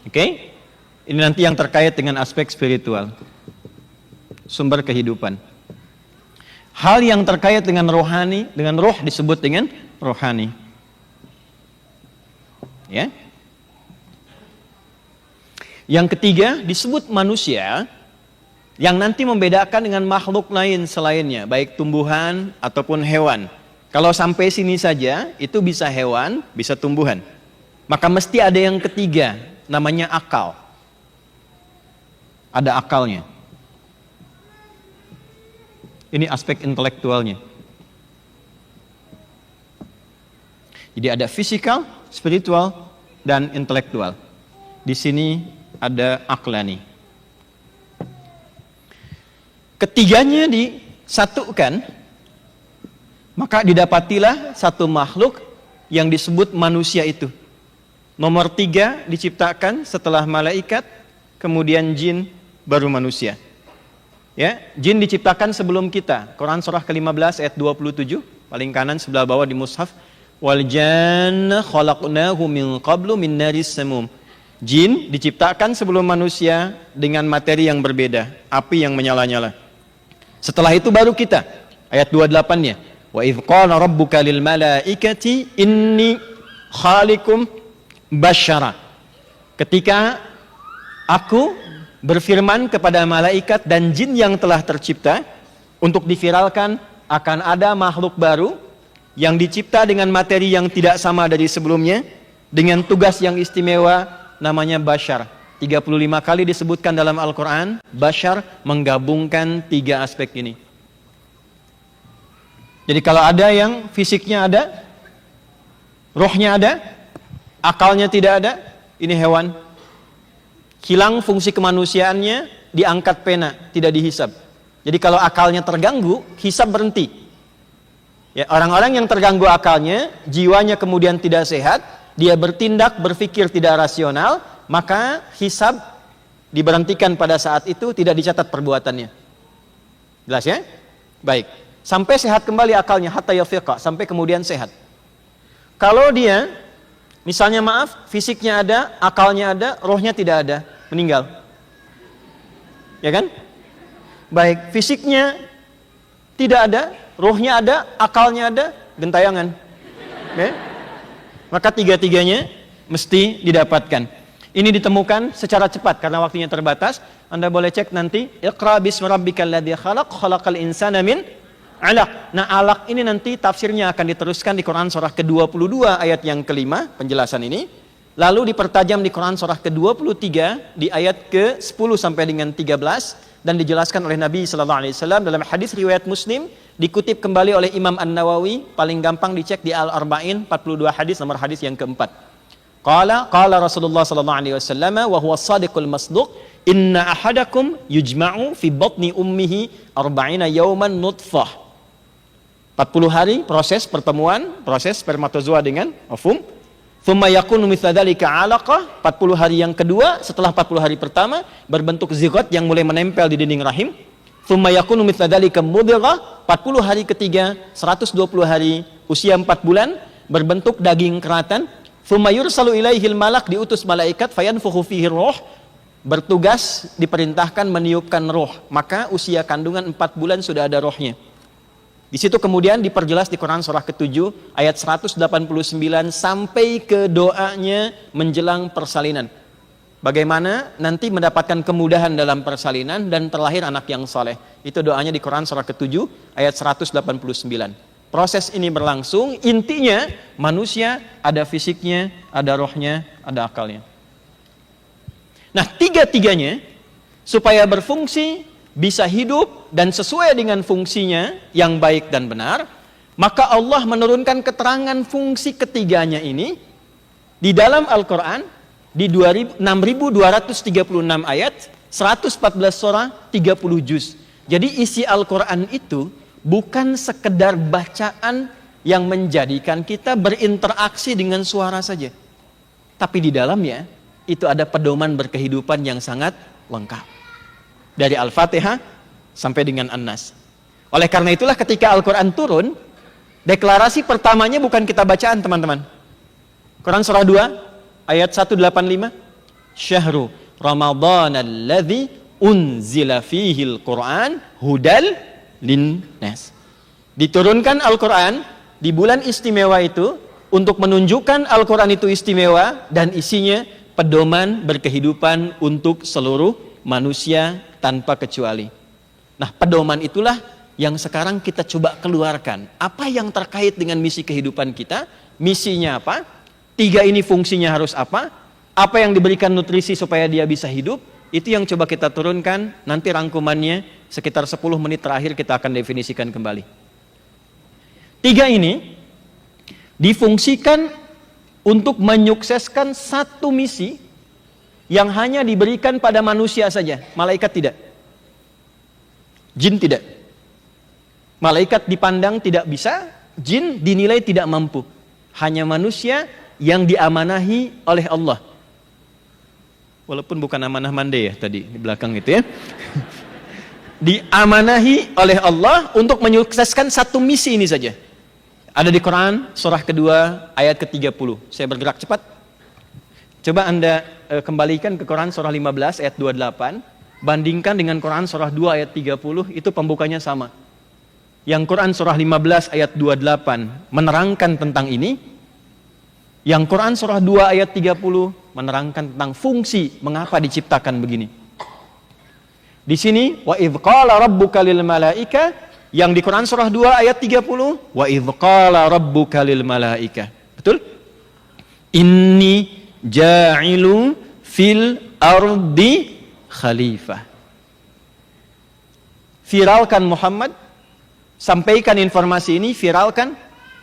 Oke? Ini nanti yang terkait dengan aspek spiritual, sumber kehidupan. Hal yang terkait dengan rohani, dengan roh disebut dengan rohani. Ya. Yang ketiga disebut manusia, yang nanti membedakan dengan makhluk lain selainnya, baik tumbuhan ataupun hewan. Kalau sampai sini saja, itu bisa hewan, bisa tumbuhan. Maka mesti ada yang ketiga, namanya akal. Ada akalnya. Ini aspek intelektualnya. Jadi ada fisikal, spiritual, dan intelektual. Di sini ada aklani. Ketiganya disatukan, maka didapatilah satu makhluk yang disebut manusia itu. Nomor 3 diciptakan setelah malaikat, kemudian jin, baru manusia. Ya, jin diciptakan sebelum kita. Quran surah ke-15 ayat 27, paling kanan sebelah bawah di mushaf. Wal janna khalaqnahu min qablu min naris samum. Jin diciptakan sebelum manusia dengan materi yang berbeda, api yang menyala-nyala. Setelah itu baru kita. Ayat 28-nya. Wa idz qala rabbuka lil malaikati inni khaliqum basyara. Ketika aku berfirman kepada malaikat dan jin yang telah tercipta untuk diviralkan akan ada makhluk baru yang dicipta dengan materi yang tidak sama dari sebelumnya, dengan tugas yang istimewa, namanya basyar. 35 kali disebutkan dalam Al-Quran, basyar menggabungkan 3 aspek ini. Jadi kalau ada yang fisiknya ada, rohnya ada, akalnya tidak ada, ini hewan. Hilang fungsi kemanusiaannya, diangkat pena, tidak dihisab. Jadi kalau akalnya terganggu, hisab berhenti. Ya, orang-orang yang terganggu akalnya, jiwanya kemudian tidak sehat, dia bertindak, berpikir tidak rasional, maka hisab diberhentikan pada saat itu, tidak dicatat perbuatannya. Jelas ya? Baik. Sampai sehat kembali akalnya, hatta yafiqa, sampai kemudian sehat. Kalau dia, misalnya maaf, fisiknya ada, akalnya ada, rohnya tidak ada, meninggal. Ya kan? Baik, fisiknya tidak ada, rohnya ada, akalnya ada, gentayangan. Okay? Maka 3-tiganya mesti didapatkan. Ini ditemukan secara cepat karena waktunya terbatas. Anda boleh cek nanti. Iqra bismi rabbikal ladzi khalaq, khalaqal insana min 'alaq. Nah, alaq ini nanti tafsirnya akan diteruskan di Quran surah ke-22 ayat yang kelima, penjelasan ini. Lalu dipertajam di Quran surah ke-23 di ayat ke-10 sampai dengan 13 dan dijelaskan oleh Nabi sallallahu alaihi wasallam dalam hadis riwayat Muslim, dikutip kembali oleh Imam An-Nawawi, paling gampang dicek di Al-Arba'in 42 hadis, nomor hadis yang keempat. Qala Rasulullah sallallahu alaihi wasallam wa huwa as-sadiqul masduq, inna ahadakum yujma'u fi batni ummihi 40 yawman nutfah. 40 hari proses pertemuan, proses spermatozoa dengan ovum. Thumma yakunu mithla dzalika 'alaqah, 40 hari yang kedua setelah 40 hari pertama berbentuk zigot yang mulai menempel di dinding rahim. Thumma yakunu mithla dzalika mudghah, 40 hari ketiga 120 hari usia 4 bulan berbentuk daging keratan. Thumma yursalu ilaihil malak, diutus malaikat, fayanfukhu fihi ruh, bertugas diperintahkan meniupkan roh. Maka usia kandungan 4 bulan sudah ada rohnya. Di situ kemudian diperjelas di Quran surah ke-7 ayat 189 sampai ke doanya menjelang persalinan. Bagaimana nanti mendapatkan kemudahan dalam persalinan dan terlahir anak yang saleh. Itu doanya di Quran surah ke-7 ayat 189. Proses ini berlangsung, intinya manusia ada fisiknya, ada rohnya, ada akalnya. Nah, 3-tiganya supaya berfungsi, bisa hidup dan sesuai dengan fungsinya yang baik dan benar, maka Allah menurunkan keterangan fungsi ketiganya ini di dalam Al-Quran di 6.236 ayat, 114 surah, 30 juz. Jadi isi Al-Quran itu bukan sekedar bacaan yang menjadikan kita berinteraksi dengan suara saja, tapi di dalamnya itu ada pedoman berkehidupan yang sangat lengkap. Dari Al-Fatihah sampai dengan An-Nas. Oleh karena itulah ketika Al-Quran turun, deklarasi pertamanya bukan kita bacaan, teman-teman. Quran surah 2 ayat 185. Syahru Ramadhan alladzi unzila fihil Qur'an hudal linnas. Diturunkan Al-Quran di bulan istimewa itu untuk menunjukkan Al-Quran itu istimewa dan isinya pedoman berkehidupan untuk seluruh manusia tanpa kecuali. Nah, pedoman itulah yang sekarang kita coba keluarkan. Apa yang terkait dengan misi kehidupan kita? Misinya apa? 3 ini fungsinya harus apa? Apa yang diberikan nutrisi supaya dia bisa hidup? Itu yang coba kita turunkan. Nanti rangkumannya sekitar 10 menit terakhir kita akan definisikan kembali. 3 ini difungsikan untuk menyukseskan satu misi yang hanya diberikan pada manusia saja. Malaikat tidak. Jin tidak. Malaikat dipandang tidak bisa, jin dinilai tidak mampu. Hanya manusia yang diamanahi oleh Allah. Walaupun bukan amanah mande ya tadi di belakang itu ya. Diamanahi oleh Allah untuk menyukseskan satu misi ini saja. Ada di Quran surah kedua ayat ke-30. Saya bergerak cepat. Coba Anda kembalikan ke Quran surah 15 ayat 28. Bandingkan dengan Quran surah 2 ayat 30, itu pembukanya sama. Yang Quran surah 15 ayat 28 menerangkan tentang ini. Yang Quran surah 2 ayat 30 menerangkan tentang fungsi mengapa diciptakan begini. Di sini wa idz qala rabbuka lil malaika, yang di Quran surah 2 ayat 30 wa idz qala rabbuka lil malaika. Betul? Inni ja'ilu fil ardi khalifah. Viralkan Muhammad, sampaikan informasi ini, viralkan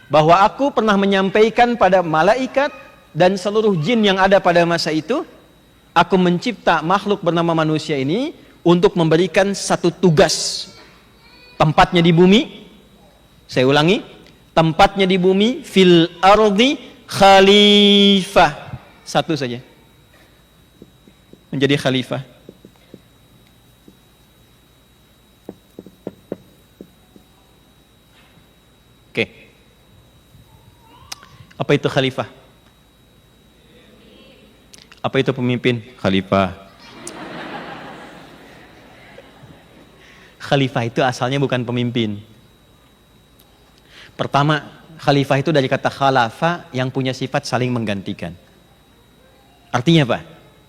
bahwa aku pernah menyampaikan pada malaikat dan seluruh jin yang ada pada masa itu, aku mencipta makhluk bernama manusia ini untuk memberikan satu tugas. Tempatnya di bumi, saya ulangi, tempatnya di bumi, fil ardi khalifah. Satu saja, menjadi khalifah. Oke. Apa itu khalifah? Apa itu pemimpin? Khalifah. Khalifah itu asalnya bukan pemimpin. Pertama, khalifah itu dari kata khalafa yang punya sifat saling menggantikan. Artinya apa?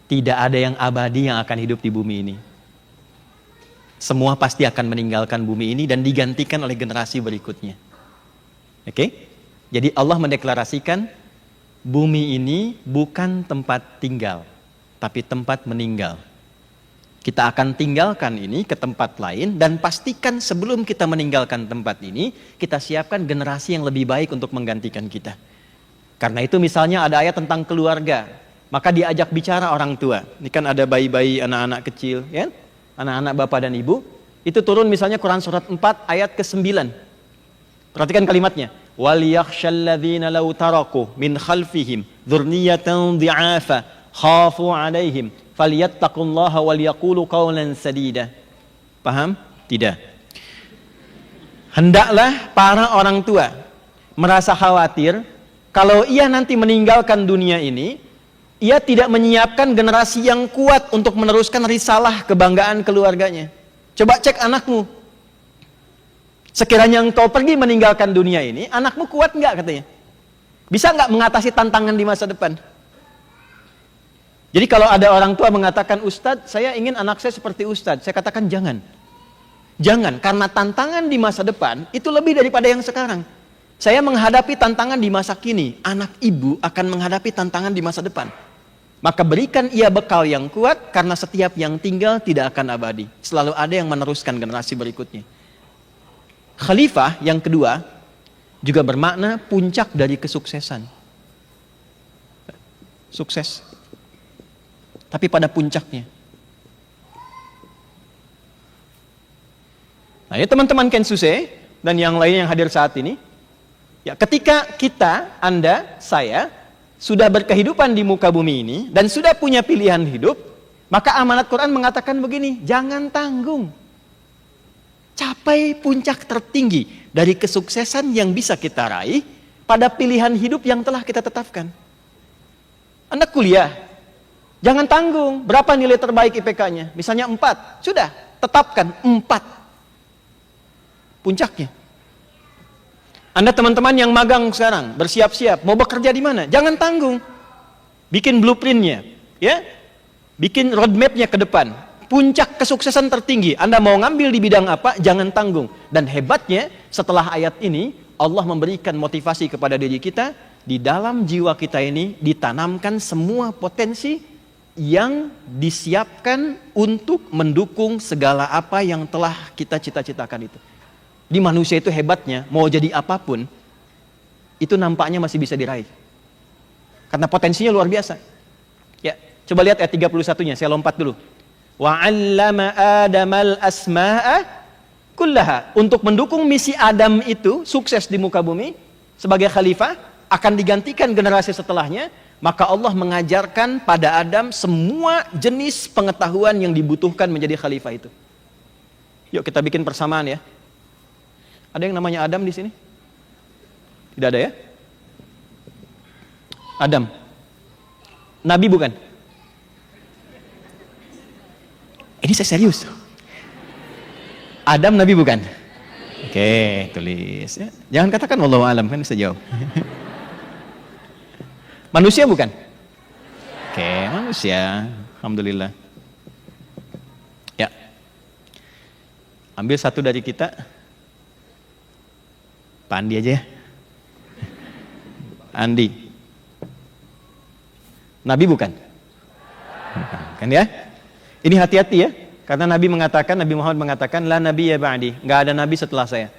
Tidak ada yang abadi yang akan hidup di bumi ini. Semua pasti akan meninggalkan bumi ini dan digantikan oleh generasi berikutnya. Oke? Jadi Allah mendeklarasikan bumi ini bukan tempat tinggal, tapi tempat meninggal. Kita akan tinggalkan ini ke tempat lain dan pastikan sebelum kita meninggalkan tempat ini, kita siapkan generasi yang lebih baik untuk menggantikan kita. Karena itu misalnya ada ayat tentang keluarga, maka diajak bicara orang tua. Ini kan ada bayi-bayi, anak-anak kecil, ya? Anak-anak bapak dan ibu. Itu turun misalnya Quran surat 4 ayat ke-9. Perhatikan kalimatnya. وَلْيَخْشَى لَوْ تَرَكُوا مِنْ خَلْفِهِمْ ذُرِّيَّةً ضِعَافًا خَافُوا عَلَيْهِمْ فَلْيَتَّقُوا اللَّهَ وَلْيَقُولُوا قَوْلًا سَدِيدًا. Paham? Tidak. Hendaklah para orang tua merasa khawatir kalau ia nanti meninggalkan dunia ini, ia tidak menyiapkan generasi yang kuat untuk meneruskan risalah kebanggaan keluarganya. Coba cek anakmu. Sekiranya engkau pergi meninggalkan dunia ini, anakmu kuat enggak katanya? Bisa enggak mengatasi tantangan di masa depan? Jadi kalau ada orang tua mengatakan, Ustadz, saya ingin anak saya seperti Ustadz. Saya katakan jangan. Jangan, karena tantangan di masa depan itu lebih daripada yang sekarang. Saya menghadapi tantangan di masa kini. Anak ibu akan menghadapi tantangan di masa depan. Maka berikan ia bekal yang kuat, karena setiap yang tinggal tidak akan abadi. Selalu ada yang meneruskan generasi berikutnya. Khalifah yang kedua juga bermakna puncak dari kesuksesan. Sukses. Tapi pada puncaknya. Nah, ya teman-teman Kensuse dan yang lain yang hadir saat ini, ya ketika kita, Anda, saya sudah berkehidupan di muka bumi ini dan sudah punya pilihan hidup, maka amanat Quran mengatakan begini, jangan tanggung. Capai puncak tertinggi dari kesuksesan yang bisa kita raih pada pilihan hidup yang telah kita tetapkan. Anda kuliah, Jangan tanggung. Berapa nilai terbaik IPK-nya? Misalnya 4. Sudah, tetapkan 4. Puncaknya. Anda teman-teman yang magang sekarang, bersiap-siap, mau bekerja di mana? Jangan tanggung. Bikin blueprint-nya, ya. Bikin roadmap-nya ke depan. Puncak kesuksesan tertinggi. Anda mau ngambil di bidang apa? Jangan tanggung. Dan hebatnya, setelah ayat ini, Allah memberikan motivasi kepada diri kita. Di dalam jiwa kita ini ditanamkan semua potensi yang disiapkan untuk mendukung segala apa yang telah kita cita-citakan itu. Di manusia itu hebatnya, mau jadi apapun, itu nampaknya masih bisa diraih. Karena potensinya luar biasa. Ya, coba lihat ayat 31-nya, saya lompat dulu. Wa 'allama Adamal asma'a kullaha. Untuk mendukung misi Adam itu sukses di muka bumi sebagai khalifah, akan digantikan generasi setelahnya, maka Allah mengajarkan pada Adam semua jenis pengetahuan yang dibutuhkan menjadi khalifah itu. Yuk kita bikin persamaan ya. Ada yang namanya Adam di sini? Tidak ada ya? Adam. Nabi bukan? Ini saya serius. Adam Nabi bukan? Oke, tulis ya. Jangan katakan wallahu alam, kan bisa jawab. Manusia bukan? Oke, manusia. Alhamdulillah. Ya. Ambil satu dari kita. Pak Andi aja ya. Andi. Nabi bukan? Kan ya? Ini hati-hati ya. Karena Nabi Muhammad mengatakan, la nabiyya ba'di, enggak ada nabi setelah saya.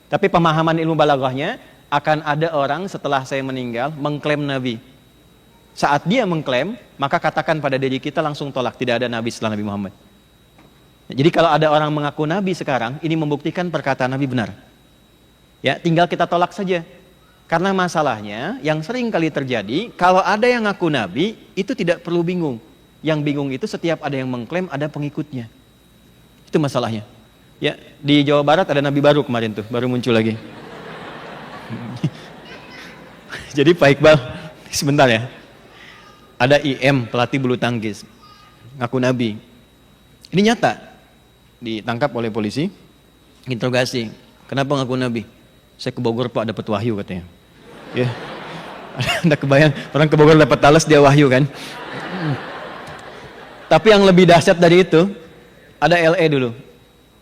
Tapi pemahaman ilmu balaghahnya, akan ada orang setelah saya meninggal mengklaim nabi. Saat dia mengklaim, maka katakan pada diri kita langsung tolak, tidak ada nabi setelah Nabi Muhammad. Jadi kalau ada orang mengaku nabi sekarang, ini membuktikan perkataan Nabi benar. Ya, tinggal kita tolak saja. Karena masalahnya yang sering kali terjadi, kalau ada yang ngaku nabi, itu tidak perlu bingung. Yang bingung itu setiap ada yang mengklaim ada pengikutnya. Itu masalahnya. Ya, di Jawa Barat ada nabi baru kemarin tuh, baru muncul lagi. Jadi Pak Iqbal, sebentar ya. Ada IM, pelatih bulu tangkis, ngaku nabi. Ini nyata. Ditangkap oleh polisi, interogasi. Kenapa ngaku nabi? Saya ke Bogor Pak, dapat wahyu katanya. Ya. Anda kebayang, orang ke Bogor dapat talas, dia wahyu kan? Tapi yang lebih dahsyat dari itu, ada LE dulu.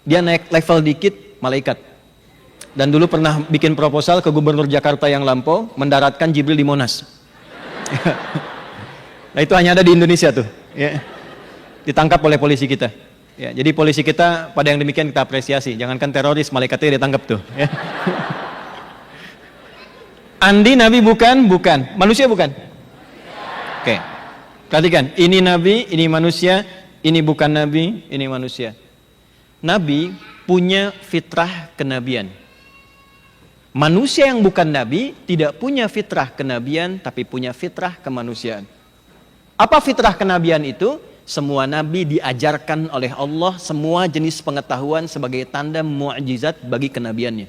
Dia naik level dikit, malaikat. Dan dulu pernah bikin proposal ke Gubernur Jakarta yang lampau, mendaratkan Jibril di Monas. Nah itu hanya ada di Indonesia tuh. Ya. Ditangkap oleh polisi kita. Ya, jadi polisi kita pada yang demikian kita apresiasi. Jangankan teroris, malaikatnya ditangkap tuh. Ya. Andi nabi bukan? Bukan. Manusia bukan? Oke. Perhatikan, ini nabi, ini manusia, ini bukan nabi, ini manusia. Nabi punya fitrah kenabian. Manusia yang bukan nabi tidak punya fitrah kenabian, tapi punya fitrah kemanusiaan. Apa fitrah kenabian itu? Semua nabi diajarkan oleh Allah semua jenis pengetahuan sebagai tanda mu'jizat bagi kenabiannya.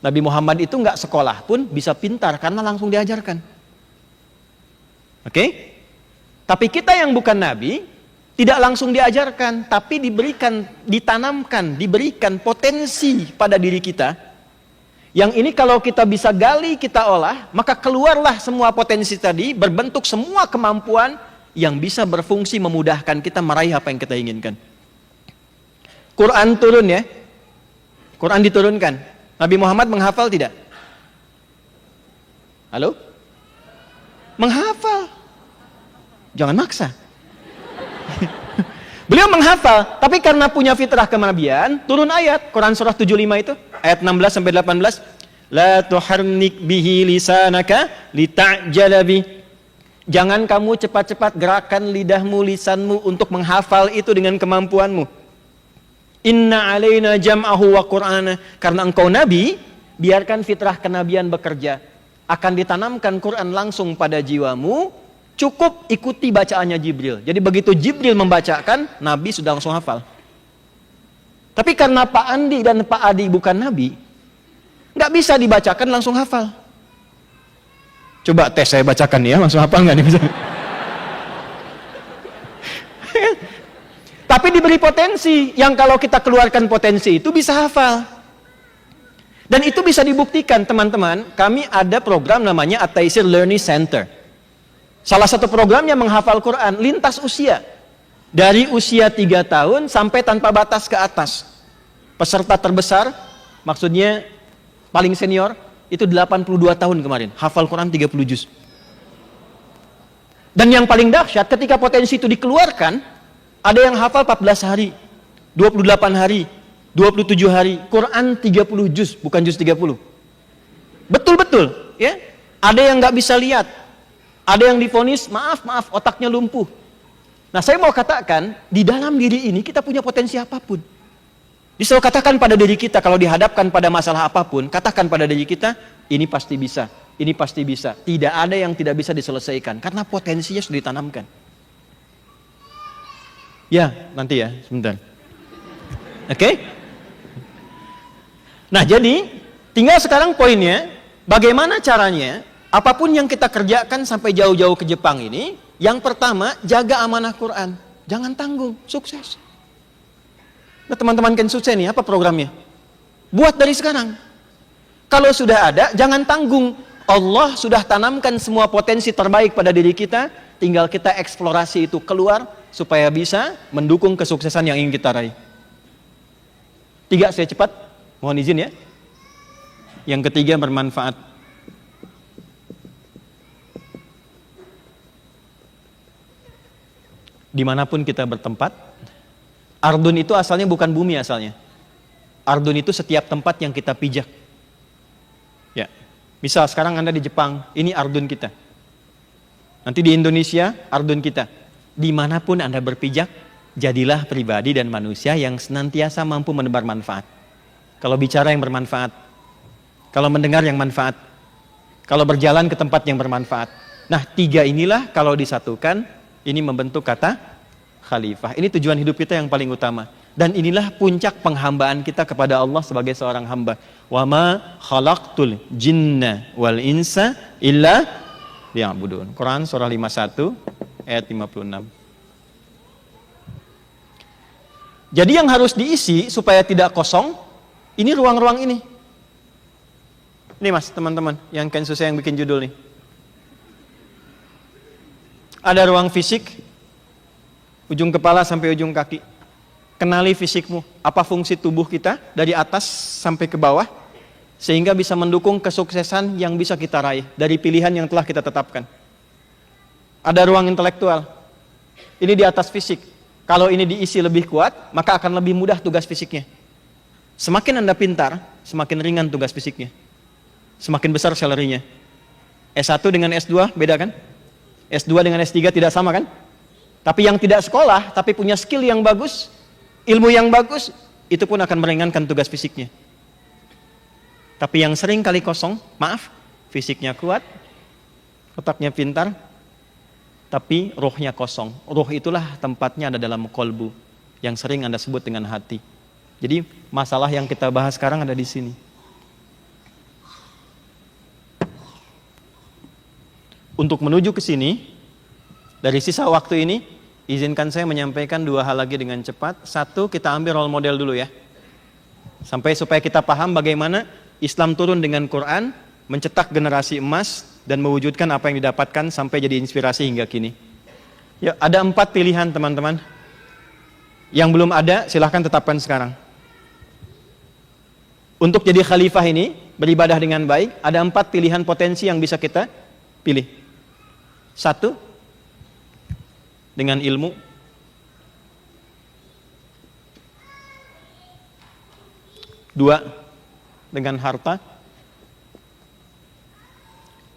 Nabi Muhammad itu nggak sekolah pun bisa pintar karena langsung diajarkan. Oke? Tapi kita yang bukan nabi tidak langsung diajarkan, tapi diberikan, ditanamkan, diberikan potensi pada diri kita. Yang ini kalau kita bisa gali, kita olah, maka keluarlah semua potensi tadi, berbentuk semua kemampuan yang bisa berfungsi memudahkan kita meraih apa yang kita inginkan. Quran turun ya. Quran diturunkan. Nabi Muhammad menghafal tidak? Halo? Menghafal. Jangan maksa. Beliau menghafal, tapi karena punya fitrah kenabian, turun ayat Quran surah 75 itu, ayat 16 sampai 18. La tuharnik bihi lisanaka lita'jala bi. Jangan kamu cepat-cepat gerakan lidahmu, lisanmu untuk menghafal itu dengan kemampuanmu. Inna alaina jam'ahu wa qur'ana. Karena engkau nabi, biarkan fitrah kenabian bekerja. Akan ditanamkan Quran langsung pada jiwamu. Cukup ikuti bacaannya Jibril. Jadi begitu Jibril membacakan, Nabi sudah langsung hafal. Tapi karena Pak Andi dan Pak Adi bukan Nabi, nggak bisa dibacakan langsung hafal. Coba tes saya bacakan ya, langsung hafal nggak nih? Tapi diberi potensi, yang kalau kita keluarkan potensi itu bisa hafal. Dan itu bisa dibuktikan, teman-teman. Kami ada program namanya At-Taisir Learning Center. Salah satu programnya menghafal Quran lintas usia. Dari usia 3 tahun sampai tanpa batas ke atas. Peserta terbesar, maksudnya paling senior, itu 82 tahun kemarin. Hafal Quran 30 juz. Dan yang paling dahsyat, ketika potensi itu dikeluarkan, ada yang hafal 14 hari, 28 hari, 27 hari, Quran 30 juz, bukan juz 30. Betul-betul, ya. Ada yang nggak bisa lihat, ada yang divonis, maaf, otaknya lumpuh. Nah, saya mau katakan, di dalam diri ini kita punya potensi apapun. Disuruh katakan pada diri kita, kalau dihadapkan pada masalah apapun, katakan pada diri kita, ini pasti bisa. Ini pasti bisa. Tidak ada yang tidak bisa diselesaikan. Karena potensinya sudah ditanamkan. Ya, nanti ya, sebentar. Oke? Nah, jadi, tinggal sekarang poinnya, bagaimana caranya, apapun yang kita kerjakan sampai jauh-jauh ke Jepang ini, yang pertama, jaga amanah Quran. Jangan tanggung, sukses. Nah, teman-teman Kensutse ini, apa programnya? Buat dari sekarang. Kalau sudah ada, jangan tanggung. Allah sudah tanamkan semua potensi terbaik pada diri kita, tinggal kita eksplorasi itu keluar supaya bisa mendukung kesuksesan yang ingin kita raih. 3, saya cepat, mohon izin ya. Yang ketiga, bermanfaat. Dimanapun kita bertempat, Ardun itu asalnya bukan bumi asalnya. Ardun itu setiap tempat yang kita pijak. Ya. Misal sekarang Anda di Jepang, ini Ardun kita. Nanti di Indonesia, Ardun kita. Dimanapun Anda berpijak, jadilah pribadi dan manusia yang senantiasa mampu menebar manfaat. Kalau bicara yang bermanfaat, kalau mendengar yang manfaat, kalau berjalan ke tempat yang bermanfaat. Nah, 3 inilah kalau disatukan, ini membentuk kata khalifah. Ini tujuan hidup kita yang paling utama. Dan inilah puncak penghambaan kita kepada Allah sebagai seorang hamba. Wa ma khalaqtul jinna wal insa illa liya'budun. Quran surah 51 ayat 56. Jadi yang harus diisi supaya tidak kosong, ini ruang-ruang ini. Ini mas, teman-teman, yang Kensutse yang bikin judul nih. Ada ruang fisik, ujung kepala sampai ujung kaki. Kenali fisikmu, apa fungsi tubuh kita dari atas sampai ke bawah, sehingga bisa mendukung kesuksesan yang bisa kita raih dari pilihan yang telah kita tetapkan. Ada ruang intelektual, ini di atas fisik. Kalau ini diisi lebih kuat, maka akan lebih mudah tugas fisiknya. Semakin Anda pintar, semakin ringan tugas fisiknya. Semakin besar salary-nya. S1 dengan S2 beda kan? S2 dengan S3 tidak sama kan? Tapi yang tidak sekolah, tapi punya skill yang bagus, ilmu yang bagus, itu pun akan meringankan tugas fisiknya. Tapi yang sering kali kosong, maaf, fisiknya kuat, otaknya pintar, tapi rohnya kosong. Roh itulah tempatnya ada dalam kolbu, yang sering Anda sebut dengan hati. Jadi masalah yang kita bahas sekarang ada di sini. Untuk menuju ke sini, dari sisa waktu ini, izinkan saya menyampaikan 2 hal lagi dengan cepat. 1, kita ambil role model dulu ya. Supaya kita paham bagaimana Islam turun dengan Quran, mencetak generasi emas, dan mewujudkan apa yang didapatkan sampai jadi inspirasi hingga kini. Ya, ada 4 pilihan teman-teman. Yang belum ada, silahkan tetapkan sekarang. Untuk jadi khalifah ini, beribadah dengan baik, ada 4 pilihan potensi yang bisa kita pilih. 1, dengan ilmu. 2, dengan harta.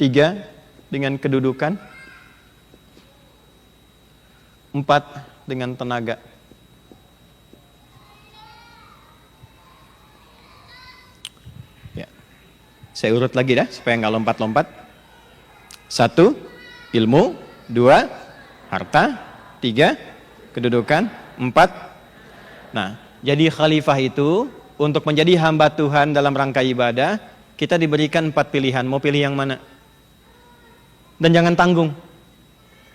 3, dengan kedudukan. 4, dengan tenaga. Ya. Saya urut lagi dah supaya nggak lompat-lompat. 1, ilmu. 2, harta. 3, kedudukan. 4. Nah, jadi khalifah itu untuk menjadi hamba Tuhan dalam rangka ibadah, kita diberikan 4 pilihan. Mau pilih yang mana? Dan jangan tanggung.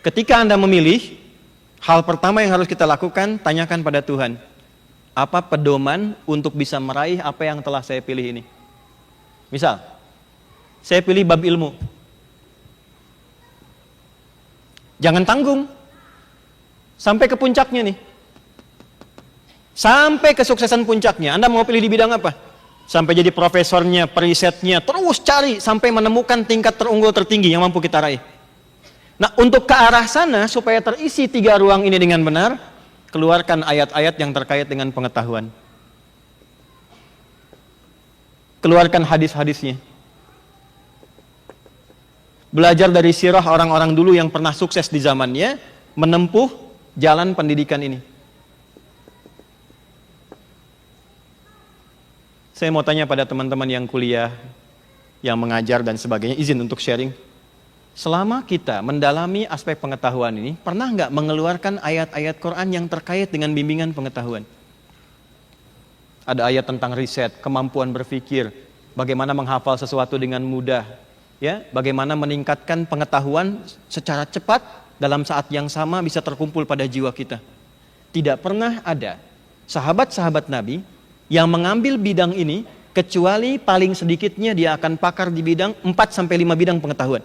Ketika Anda memilih, Hal pertama yang harus kita lakukan, tanyakan pada Tuhan. Apa pedoman untuk bisa meraih apa yang telah saya pilih ini? Misal, saya pilih bab ilmu. Jangan tanggung. Sampai ke puncaknya nih. Sampai kesuksesan puncaknya. Anda mau pilih di bidang apa? Sampai jadi profesornya, perisetnya, terus cari sampai menemukan tingkat terunggul tertinggi yang mampu kita raih. Nah, untuk ke arah sana, supaya terisi 3 ruang ini dengan benar, keluarkan ayat-ayat yang terkait dengan pengetahuan. Keluarkan hadis-hadisnya. Belajar dari sirah orang-orang dulu yang pernah sukses di zamannya, menempuh jalan pendidikan ini. Saya mau tanya pada teman-teman yang kuliah, yang mengajar dan sebagainya, izin untuk sharing. Selama kita mendalami aspek pengetahuan ini, pernah nggak mengeluarkan ayat-ayat Quran yang terkait dengan bimbingan pengetahuan? Ada ayat tentang riset, kemampuan berpikir, bagaimana menghafal sesuatu dengan mudah, ya, bagaimana meningkatkan pengetahuan secara cepat dalam saat yang sama bisa terkumpul pada jiwa kita. Tidak pernah ada sahabat-sahabat Nabi yang mengambil bidang ini kecuali paling sedikitnya dia akan pakar di bidang 4-5 bidang pengetahuan.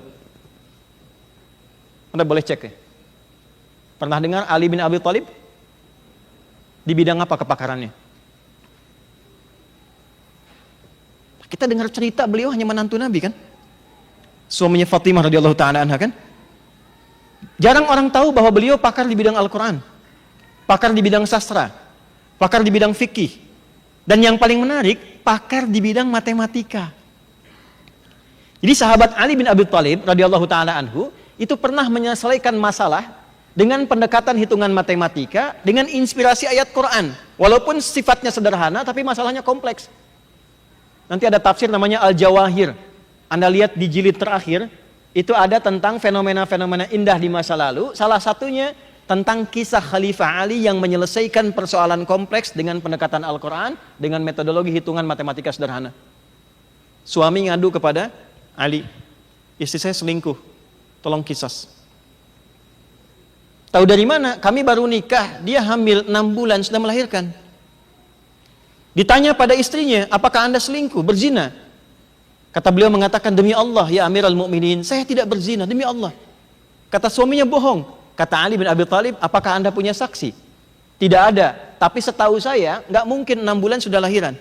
Anda boleh cek ya. Pernah dengar Ali bin Abi Thalib? Di bidang apa kepakarannya? Kita dengar cerita beliau hanya menantu Nabi kan? Suaminya Fatimah radhiyallahu ta'ala anha kan? Jarang orang tahu bahwa beliau pakar di bidang Al-Quran, pakar di bidang sastra, pakar di bidang fikih, dan yang paling menarik, pakar di bidang matematika. Jadi sahabat Ali bin Abi Thalib radhiyallahu ta'ala anhu itu pernah menyelesaikan masalah dengan pendekatan hitungan matematika dengan inspirasi ayat Quran. Walaupun sifatnya sederhana, tapi masalahnya kompleks. Nanti ada tafsir namanya Al-Jawahir. Anda lihat di jilid terakhir, itu ada tentang fenomena-fenomena indah di masa lalu. Salah satunya tentang kisah Khalifah Ali yang menyelesaikan persoalan kompleks dengan pendekatan Al-Quran, dengan metodologi hitungan matematika sederhana. Suami ngadu kepada Ali, istri saya selingkuh. Tolong kisas. Tahu dari mana? Kami baru nikah, dia hamil 6 bulan sudah melahirkan. Ditanya pada istrinya, apakah Anda selingkuh, berzina? Kata beliau mengatakan, demi Allah ya Amirul Mukminin, saya tidak berzina, demi Allah. Kata suaminya, bohong. Kata Ali bin Abi Thalib, apakah Anda punya saksi? Tidak ada, tapi setahu saya nggak mungkin 6 bulan sudah lahiran.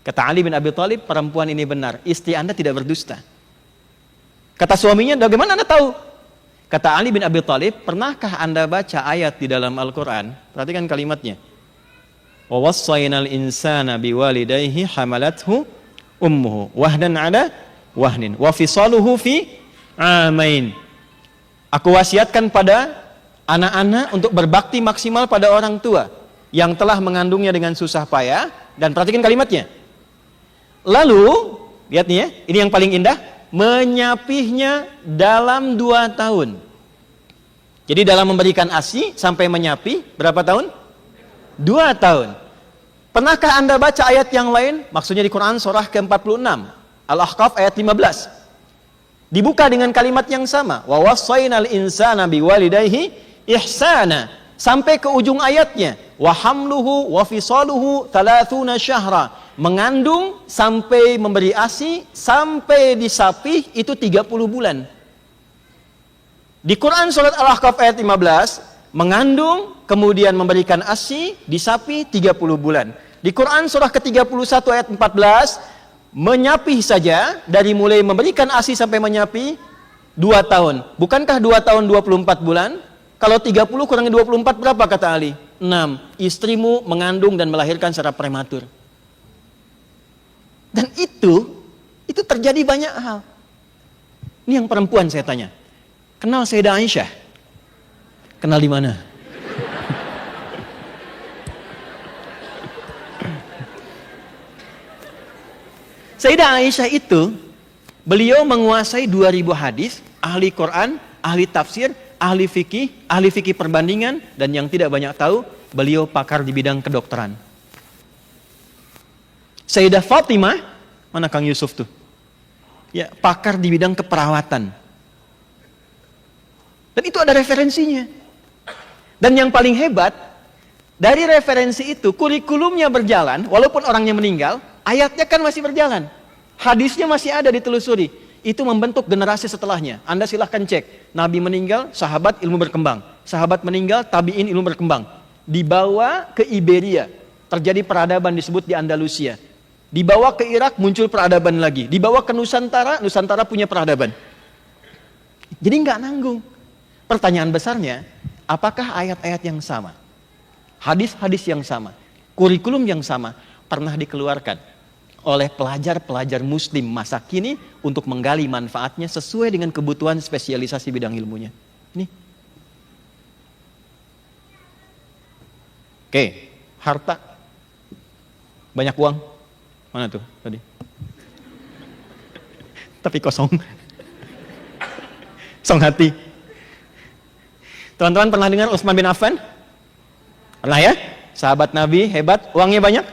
Kata Ali bin Abi Thalib, perempuan ini benar, istri Anda tidak berdusta. Kata suaminya, bagaimana Anda tahu? Kata Ali bin Abi Thalib, pernahkah Anda baca ayat di dalam Al-Quran? Perhatikan kalimatnya. Wa wassaynal insana biwalidayhi hamalathu ummuhu wahdan ala wahnin wa fisaluhu fi amain. Aku wasiatkan pada anak-anak untuk berbakti maksimal pada orang tua yang telah mengandungnya dengan susah payah. Dan perhatikan kalimatnya. Lalu, lihat nih ya, ini yang paling indah. Menyapihnya dalam 2 tahun. Jadi dalam memberikan ASI sampai menyapih berapa tahun? 2 tahun. Pernahkah Anda baca ayat yang lain? Maksudnya di Quran surah ke-46 Al-Ahqaf ayat 15. Dibuka dengan kalimat yang sama, wa wassaynal insana biwalidayhi ihsana, sampai ke ujung ayatnya, wa hamluhu wa fisaluhu 30 syahra, mengandung sampai memberi ASI sampai disapih itu 30 bulan. Di Quran surat Al-Ahqaf ayat 15, mengandung kemudian memberikan ASI disapih 30 bulan. Di Quran surah ke-31 ayat 14, menyapih saja dari mulai memberikan ASI sampai menyapih 2 tahun. Bukankah 2 tahun 24 bulan? Kalau 30 kurangi 24 berapa kata Ali? 6. Istrimu mengandung dan melahirkan secara prematur. Dan itu terjadi banyak hal. Ini yang perempuan saya tanya. Kenal Sayyidah Aisyah? Kenal di mana? Sayyidah Aisyah itu, beliau menguasai 2000 hadis, ahli Quran, ahli tafsir, ahli fikih perbandingan, dan yang tidak banyak tahu, beliau pakar di bidang kedokteran. Sayyidah Fatimah, mana Kang Yusuf tuh? Ya, pakar di bidang keperawatan. Dan itu ada referensinya. Dan yang paling hebat, dari referensi itu, kurikulumnya berjalan, walaupun orangnya meninggal, ayatnya kan masih berjalan. Hadisnya masih ada ditelusuri. Itu membentuk generasi setelahnya. Anda silahkan cek. Nabi meninggal, sahabat ilmu berkembang. Sahabat meninggal, tabi'in ilmu berkembang. Dibawa ke Iberia, terjadi peradaban disebut di Andalusia. Dibawa ke Irak, muncul peradaban lagi. Dibawa ke Nusantara, Nusantara punya peradaban. Jadi nggak nanggung. Pertanyaan besarnya, apakah ayat-ayat yang sama, hadis-hadis yang sama, kurikulum yang sama pernah dikeluarkan oleh pelajar-pelajar muslim masa kini untuk menggali manfaatnya sesuai dengan kebutuhan spesialisasi bidang ilmunya? Ini. Oke, harta. Banyak uang. Mana tuh tadi? Tapi kosong. Song hati. Teman-teman pernah dengar Utsman bin Affan? Pernah ya? Sahabat Nabi, hebat. Uangnya banyak?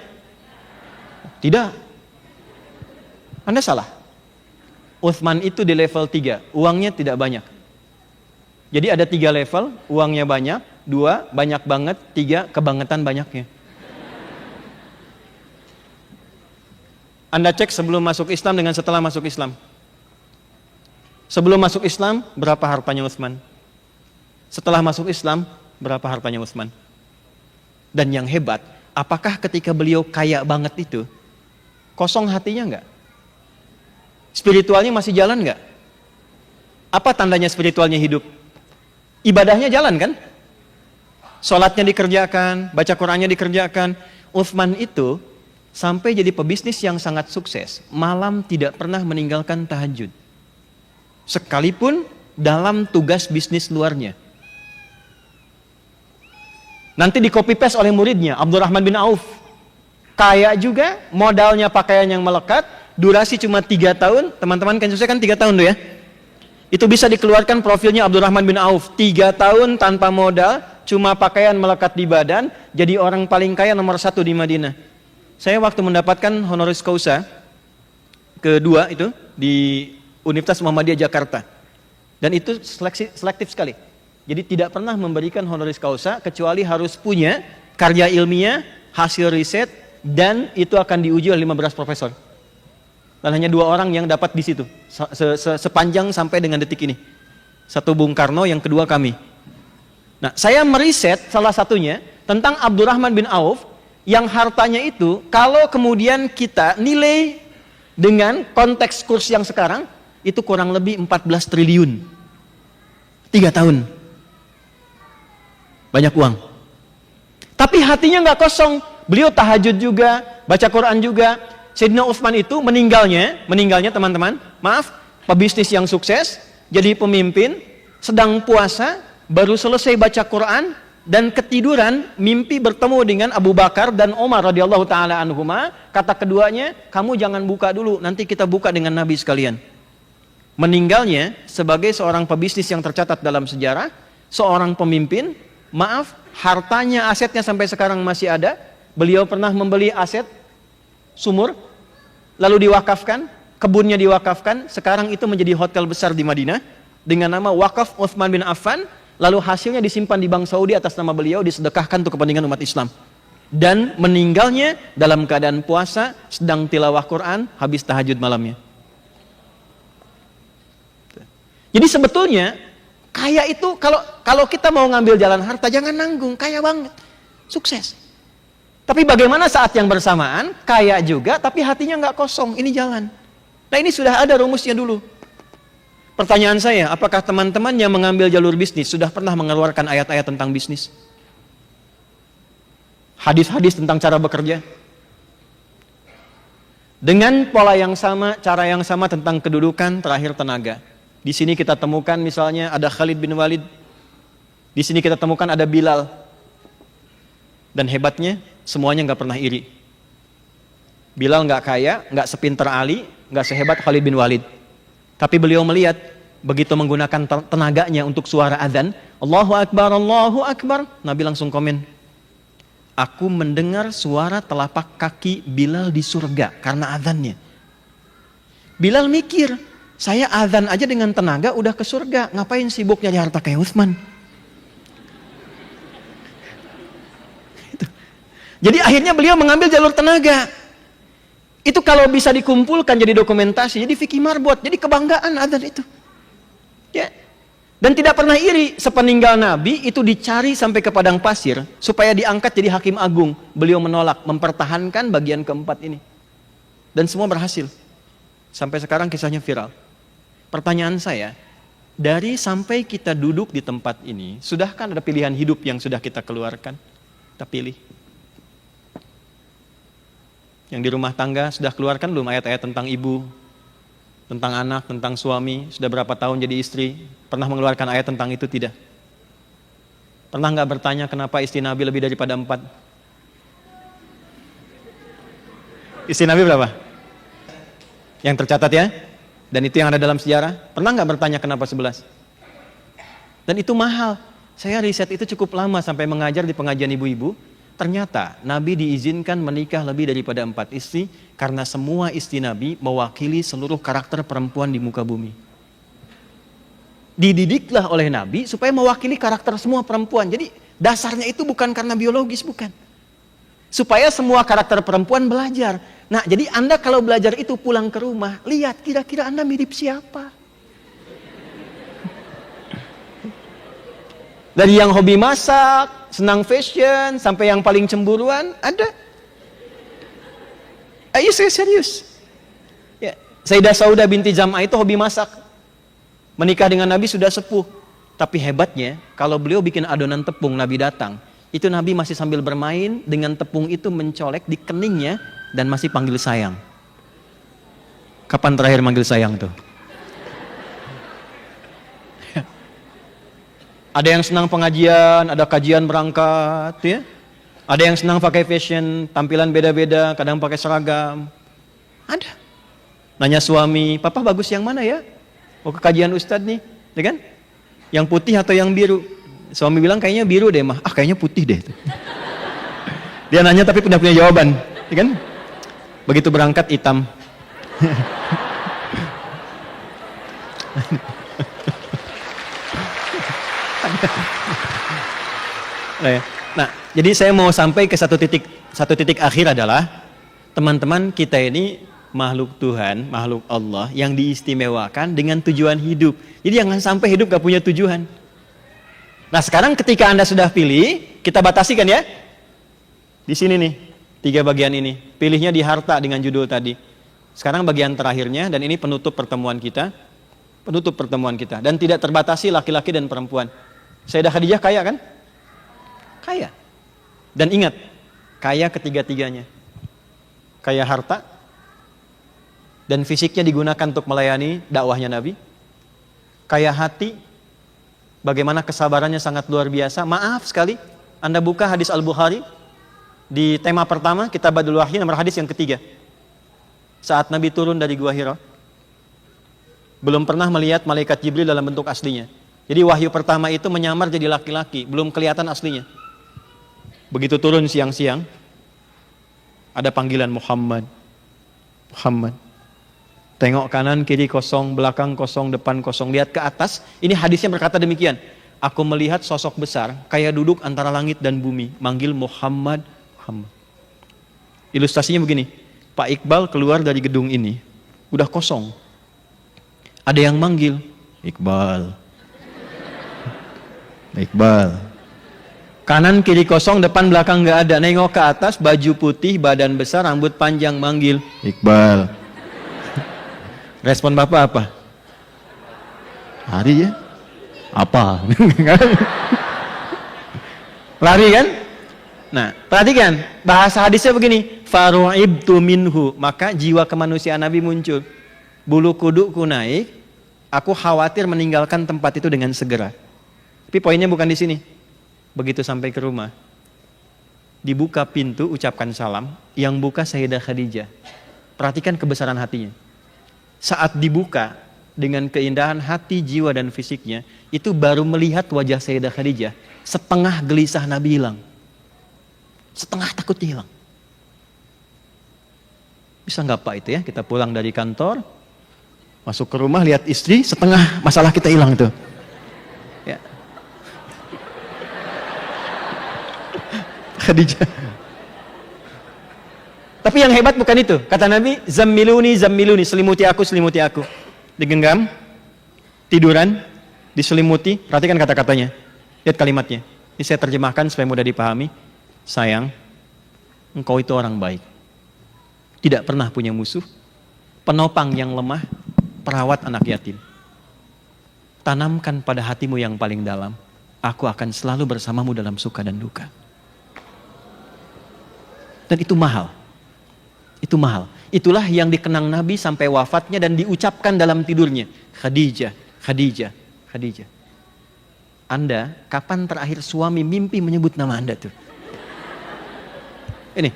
Tidak. Anda salah. Utsman itu di level 3, uangnya tidak banyak. Jadi ada 3 level, uangnya banyak, 2, banyak banget, 3, kebangetan banyaknya. Anda cek sebelum masuk Islam dengan setelah masuk Islam. Sebelum masuk Islam, berapa hartanya Utsman? Setelah masuk Islam, berapa hartanya Utsman? Dan yang hebat, apakah ketika beliau kaya banget itu, kosong hatinya enggak? Spiritualnya masih jalan enggak? Apa tandanya spiritualnya hidup? Ibadahnya jalan kan? Sholatnya dikerjakan, baca Qurannya dikerjakan. Utsman itu sampai jadi pebisnis yang sangat sukses, malam tidak pernah meninggalkan tahajud. Sekalipun dalam tugas bisnis luarnya. Nanti di copy paste oleh muridnya, Abdurrahman bin Auf. Kaya juga, modalnya pakaian yang melekat, durasi cuma 3 tahun, teman-teman kan susah kan 3 tahun tuh ya. Itu bisa dikeluarkan profilnya Abdurrahman bin Auf, 3 tahun tanpa modal, cuma pakaian melekat di badan, jadi orang paling kaya nomor 1 di Madinah. Saya waktu mendapatkan honoris causa kedua itu di Universitas Muhammadiyah Jakarta. Dan itu selektif sekali. Jadi tidak pernah memberikan honoris causa kecuali harus punya karya ilmiah, hasil riset, dan itu akan diuji oleh 15 profesor. Dan hanya 2 orang yang dapat di situ sepanjang sampai dengan detik ini. Satu Bung Karno, yang kedua kami. Nah, saya meriset salah satunya tentang Abdurrahman bin Auf yang hartanya itu kalau kemudian kita nilai dengan konteks kurs yang sekarang itu kurang lebih 14 triliun. 3 tahun. Banyak uang. Tapi hatinya nggak kosong. Beliau tahajud juga, baca Quran juga. Sayyidina Utsman itu meninggalnya teman-teman, maaf, pebisnis yang sukses, jadi pemimpin, sedang puasa, baru selesai baca Quran, dan ketiduran, mimpi bertemu dengan Abu Bakar dan Umar radhiyallahu taala anhuma. Kata keduanya, kamu jangan buka dulu, nanti kita buka dengan Nabi sekalian. Meninggalnya sebagai seorang pebisnis yang tercatat dalam sejarah, seorang pemimpin, maaf, hartanya, asetnya sampai sekarang masih ada. Beliau pernah membeli aset sumur, lalu diwakafkan, kebunnya diwakafkan, sekarang itu menjadi hotel besar di Madinah dengan nama Wakaf Utsman bin Affan, lalu hasilnya disimpan di Bank Saudi atas nama beliau, disedekahkan untuk kepentingan umat Islam. Dan meninggalnya dalam keadaan puasa, sedang tilawah Quran, habis tahajud malamnya. Jadi sebetulnya kaya itu kalau kita mau ngambil jalan harta jangan nanggung, kaya banget, sukses. Tapi bagaimana saat yang bersamaan kaya juga tapi hatinya nggak kosong, ini jalan. Nah ini sudah ada rumusnya dulu. Pertanyaan saya, apakah teman-teman yang mengambil jalur bisnis sudah pernah mengeluarkan ayat-ayat tentang bisnis? Hadis-hadis tentang cara bekerja? Dengan pola yang sama, cara yang sama tentang kedudukan, terakhir tenaga. Di sini kita temukan misalnya ada Khalid bin Walid. Di sini kita temukan ada Bilal. Dan hebatnya semuanya nggak pernah iri. Bilal nggak kaya, nggak sepinter Ali, nggak sehebat Khalid bin Walid. Tapi beliau melihat begitu menggunakan tenaganya untuk suara azan, Allahu Akbar, Allahu Akbar. Nabi langsung komen, aku mendengar suara telapak kaki Bilal di surga karena azannya. Bilal mikir, saya azan aja dengan tenaga udah ke surga, ngapain sibuk nyari harta kayak Utsman? Jadi akhirnya beliau mengambil jalur tenaga. Itu kalau bisa dikumpulkan jadi dokumentasi, jadi fikih marbot, jadi kebanggaan adzan itu. Ya. Dan tidak pernah iri, sepeninggal Nabi itu dicari sampai ke padang pasir supaya diangkat jadi hakim agung. Beliau menolak, mempertahankan bagian keempat ini. Dan semua berhasil. Sampai sekarang kisahnya viral. Pertanyaan saya, dari sampai kita duduk di tempat ini, sudahkah ada pilihan hidup yang sudah kita keluarkan? Kita pilih. Yang di rumah tangga sudah keluarkan belum ayat-ayat tentang ibu, tentang anak, tentang suami, sudah berapa tahun jadi istri, pernah mengeluarkan ayat tentang itu? Tidak. Pernah nggak bertanya kenapa istri Nabi lebih daripada 4? Istri Nabi berapa? Yang tercatat ya? Dan itu yang ada dalam sejarah. Pernah nggak bertanya kenapa 11? Dan itu mahal. Saya riset itu cukup lama sampai mengajar di pengajian ibu-ibu. Ternyata Nabi diizinkan menikah lebih daripada 4 istri karena semua istri Nabi mewakili seluruh karakter perempuan di muka bumi. Dididiklah oleh Nabi supaya mewakili karakter semua perempuan. Jadi dasarnya itu bukan karena biologis, bukan. Supaya semua karakter perempuan belajar. Nah, jadi Anda kalau belajar itu pulang ke rumah, lihat kira-kira Anda mirip siapa. Dari yang hobi masak, senang fashion, sampai yang paling cemburuan, ada. Ayo saya serius. Ya, Sayyidah Saudah binti Zam'ah itu hobi masak. Menikah dengan Nabi sudah sepuh. Tapi hebatnya, kalau beliau bikin adonan tepung, Nabi datang. Itu Nabi masih sambil bermain dengan tepung itu mencolek di keningnya dan masih panggil sayang. Kapan terakhir manggil sayang tuh? Ada yang senang pengajian, ada kajian berangkat, ya. Ada yang senang pakai fashion, tampilan beda-beda, kadang pakai seragam. Ada. Nanya suami, papa bagus yang mana ya? Oh, ke kajian ustadz nih, ya kan? Yang putih atau yang biru? Suami bilang kayaknya biru deh mah. Ah, kayaknya putih deh. Dia nanya tapi punya jawaban, ya kan? Begitu berangkat hitam. Nah, jadi saya mau sampai ke satu titik akhir adalah teman-teman kita ini makhluk Tuhan, makhluk Allah yang diistimewakan dengan tujuan hidup. Jadi jangan sampai hidup gak punya tujuan. Nah, sekarang ketika Anda sudah pilih, kita batasi kan ya? Di sini nih, 3 bagian ini. Pilihnya di harta dengan judul tadi. Sekarang bagian terakhirnya, dan ini penutup pertemuan kita. Dan tidak terbatasi laki-laki dan perempuan. Sayyidah Khadijah kaya kan? Kaya. Dan ingat, kaya ketiga-tiganya. Kaya harta, dan fisiknya digunakan untuk melayani dakwahnya Nabi. Kaya hati, bagaimana kesabarannya sangat luar biasa. Maaf sekali, Anda buka hadis Al-Bukhari, di tema pertama, Kitab Badul Wahyi, nomor hadis yang ketiga. Saat Nabi turun dari Gua Hira, belum pernah melihat malaikat Jibril dalam bentuk aslinya. Jadi wahyu pertama itu menyamar jadi laki-laki, belum kelihatan aslinya. Begitu turun siang-siang, ada panggilan Muhammad. Muhammad. Tengok kanan, kiri kosong, belakang kosong, depan kosong. Lihat ke atas, ini hadisnya berkata demikian. Aku melihat sosok besar, kayak duduk antara langit dan bumi. Manggil Muhammad, Muhammad. Ilustrasinya begini, Pak Iqbal keluar dari gedung ini, udah kosong. Ada yang manggil, Iqbal. Iqbal. Kanan kiri kosong, depan belakang nggak ada. Nengok ke atas, baju putih, badan besar, rambut panjang, manggil Iqbal. Respon Bapak apa? Lari ya? Apa? Lari kan? Nah, perhatikan bahasa hadisnya begini, faru'ibtu minhu, maka jiwa kemanusiaan Nabi muncul. Bulu kudukku naik, aku khawatir meninggalkan tempat itu dengan segera. Tapi poinnya bukan di sini. Begitu sampai ke rumah, dibuka pintu, ucapkan salam. Yang buka Sayyidah Khadijah. Perhatikan kebesaran hatinya. Saat dibuka dengan keindahan hati, jiwa dan fisiknya, itu baru melihat wajah Sayyidah Khadijah, setengah gelisah Nabi hilang, setengah takutnya hilang. Bisa nggak Pak itu ya? Kita pulang dari kantor, masuk ke rumah, lihat istri, setengah masalah kita hilang itu. Ya. Khadijah. Tapi yang hebat bukan itu. Kata Nabi, zammiluni, zammiluni, selimuti aku, selimuti aku. Digenggam, tiduran, diselimuti. Perhatikan kata-katanya. Lihat kalimatnya. Ini saya terjemahkan supaya mudah dipahami. Sayang, engkau itu orang baik. Tidak pernah punya musuh. Penopang yang lemah, perawat anak yatim. Tanamkan pada hatimu yang paling dalam. Aku akan selalu bersamamu dalam suka dan duka. Dan itu mahal. Itu mahal. Itulah yang dikenang Nabi sampai wafatnya dan diucapkan dalam tidurnya. Khadijah, Khadijah, Khadijah. Anda, kapan terakhir suami mimpi menyebut nama Anda tuh? Ini.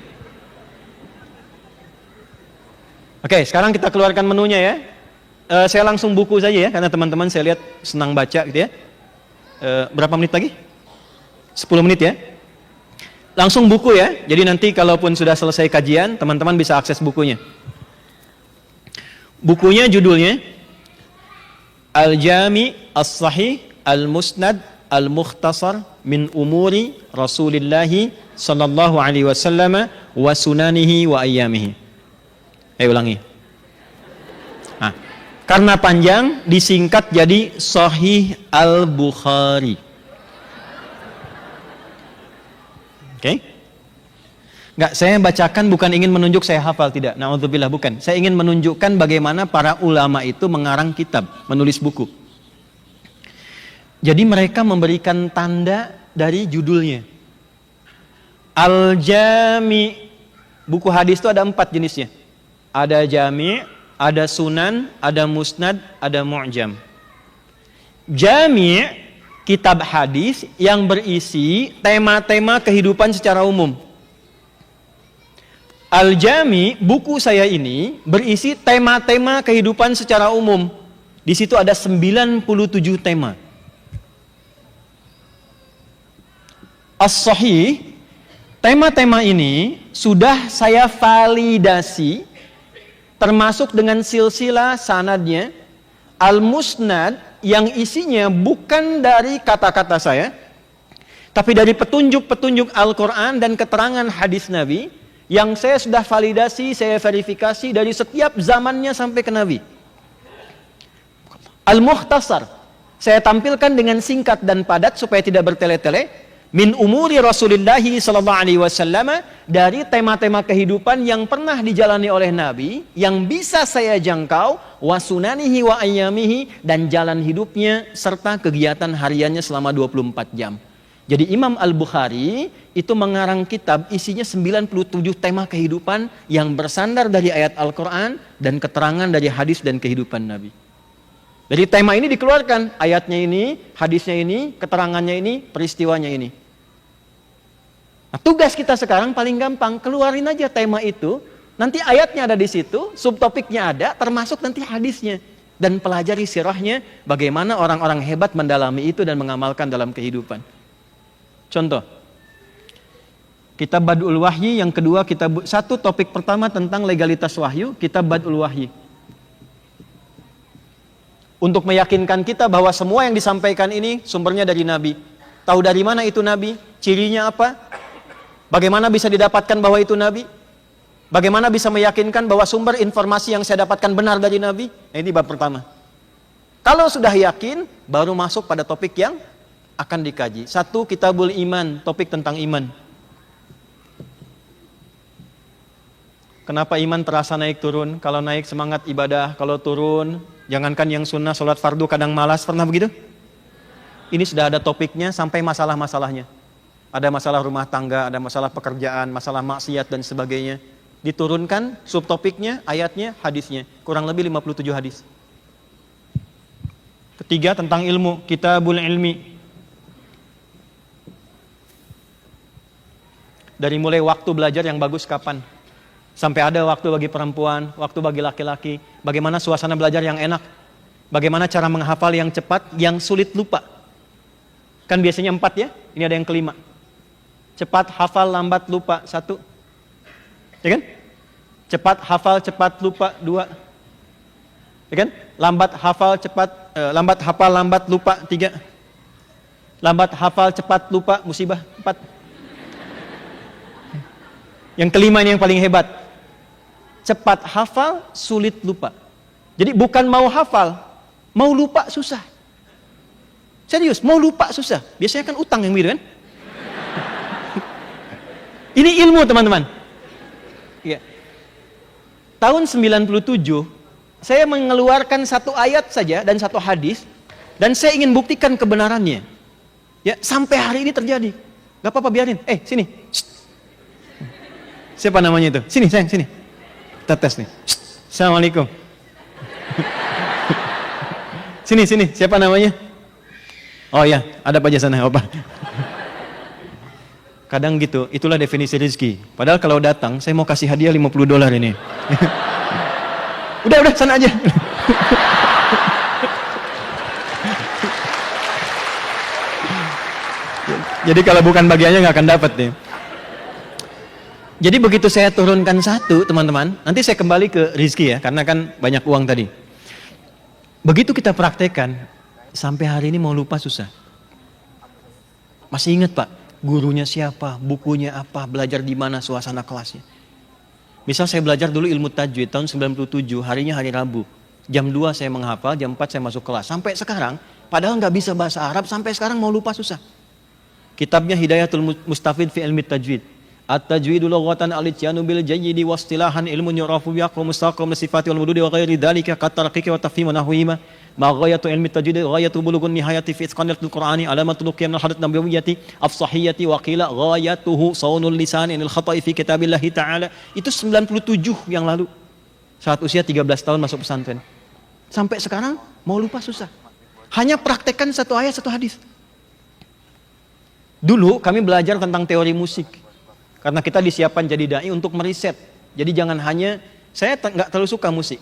Oke, sekarang kita keluarkan menunya ya. Saya langsung buku saja ya, karena teman-teman saya lihat senang baca gitu ya. Berapa menit lagi? 10 menit ya. Langsung buku ya, jadi nanti kalaupun sudah selesai kajian, teman-teman bisa akses bukunya. Bukunya judulnya Al-Jami As-Sahih Al-Musnad Al-Mukhtasar Min Umuri Rasulillahi Sallallahu Alaihi Wasallam Wa Sunanihi Wa Ayyamihi. Ulangi. Karena panjang, disingkat jadi Sahih Al-Bukhari. Oke? Enggak, saya bacakan bukan ingin menunjuk saya hafal, tidak. Na'udzubillah, bukan. Saya ingin menunjukkan bagaimana para ulama itu mengarang kitab, menulis buku. Jadi mereka memberikan tanda dari judulnya. Al-Jami. Buku hadis itu ada 4 jenisnya. Ada Jami', ada Sunan, ada Musnad, ada Mu'jam. Jami' kitab hadis yang berisi tema-tema kehidupan secara umum. Al-Jami, buku saya ini berisi tema-tema kehidupan secara umum. Di situ ada 97 tema. As-Sahih, tema-tema ini sudah saya validasi termasuk dengan silsilah sanadnya. Al-Musnad yang isinya bukan dari kata-kata saya, tapi dari petunjuk-petunjuk Al-Quran dan keterangan hadis Nabi yang saya sudah validasi, saya verifikasi dari setiap zamannya sampai ke Nabi. Al-Mukhtasar, saya tampilkan dengan singkat dan padat supaya tidak bertele-tele. Min umuri Rasulillahi sallallahu alaihi wasallam, dari tema-tema kehidupan yang pernah dijalani oleh Nabi yang bisa saya jangkau, wa sunanihi wa ayyamihi, dan jalan hidupnya serta kegiatan hariannya selama 24 jam. Jadi Imam Al-Bukhari itu mengarang kitab isinya 97 tema kehidupan yang bersandar dari ayat Al-Quran dan keterangan dari hadis dan kehidupan Nabi. Dari tema ini dikeluarkan ayatnya ini, hadisnya ini, keterangannya ini, peristiwanya ini. Nah, tugas kita sekarang paling gampang, keluarin aja tema itu, nanti ayatnya ada di situ, subtopiknya ada, termasuk nanti hadisnya. Dan pelajari sirahnya, bagaimana orang-orang hebat mendalami itu dan mengamalkan dalam kehidupan. Contoh, kitab Badul Wahyi, yang kedua satu topik pertama tentang legalitas wahyu, kitab Badul Wahyi. Untuk meyakinkan kita bahwa semua yang disampaikan ini sumbernya dari Nabi. Tahu dari mana itu Nabi? Cirinya apa? Bagaimana bisa didapatkan bahwa itu Nabi? Bagaimana bisa meyakinkan bahwa sumber informasi yang saya dapatkan benar dari Nabi? Nah, ini bab pertama. Kalau sudah yakin, baru masuk pada topik yang akan dikaji. 1, Kitabul Iman, topik tentang iman. Kenapa iman terasa naik turun? Kalau naik semangat ibadah, kalau turun, jangankan yang sunnah, sholat fardu kadang malas, pernah begitu? Ini sudah ada topiknya sampai masalah-masalahnya. Ada masalah rumah tangga, ada masalah pekerjaan, masalah maksiat dan sebagainya. Diturunkan subtopiknya, ayatnya, hadisnya. Kurang lebih 57 hadis. Ketiga, tentang ilmu, Kitabul Ilmi. Dari mulai waktu belajar yang bagus kapan, sampai ada waktu bagi perempuan, waktu bagi laki-laki, bagaimana suasana belajar yang enak, bagaimana cara menghafal yang cepat, yang sulit lupa. Kan biasanya 4 ya, ini ada yang kelima. Cepat hafal, lambat lupa, 1. Ya kan? Cepat hafal, cepat lupa, 2. Ya kan? Lambat hafal, lambat lupa, 3. Lambat hafal, cepat lupa, musibah, 4. Yang kelima ini yang paling hebat. cepat hafal, sulit lupa. Jadi bukan mau hafal, mau lupa susah. Serius, mau lupa susah. Biasanya kan utang yang begitu kan? Ini ilmu teman-teman. Ya. Tahun 97, saya mengeluarkan satu ayat saja dan satu hadis, dan saya ingin buktikan kebenarannya. Ya, sampai hari ini terjadi. Gak apa-apa, biarin. Sini. Shh. Siapa namanya itu? Sini, sayang, sini. Kita tes nih. Shh. Assalamualaikum. Sini. Siapa namanya? Oh ya, ada apa aja sana, apa? Kadang gitu, itulah definisi rezeki. Padahal kalau datang, saya mau kasih hadiah $50 ini. Udah, sana aja. Jadi kalau bukan bagiannya nggak akan dapat nih. Jadi begitu saya turunkan satu, teman-teman, nanti saya kembali ke rizki ya, karena kan banyak uang tadi. Begitu kita praktekkan, sampai hari ini mau lupa susah. Masih ingat Pak, gurunya siapa, bukunya apa, belajar di mana, suasana kelasnya. Misal saya belajar dulu ilmu tajwid tahun 97, harinya hari Rabu. Jam 2 saya menghafal, jam 4 saya masuk kelas. Sampai sekarang, padahal nggak bisa bahasa Arab, sampai sekarang mau lupa susah. Kitabnya Hidayatul Mustafid fi ilmi tajwid. At-tajwidu lughatan al-ityanu bil jayyidi wa istilahan ilmun yurafu bi aqwa mustaqam sifati wal mududi wa ghairi dhalika katarqiqi wa tafhim wa nahwihima. Ma ghayatu ilmi tajwid ghayatu bulughun nihayati fi itqanil qur'ani alamatul luqiyah min al-hadat nabawiyyati afsahiyati wa qila ghayatuhu sawnul lisan anil khata'i fi kitabillah ta'ala. Itu 97 yang lalu. Saat usia 13 tahun masuk pesantren. Sampai sekarang mau lupa susah. Hanya praktekkan satu ayat, satu hadis. Dulu kami belajar tentang teori musik. Karena kita disiapkan jadi dai untuk meriset. Jadi jangan hanya, saya nggak terlalu suka musik.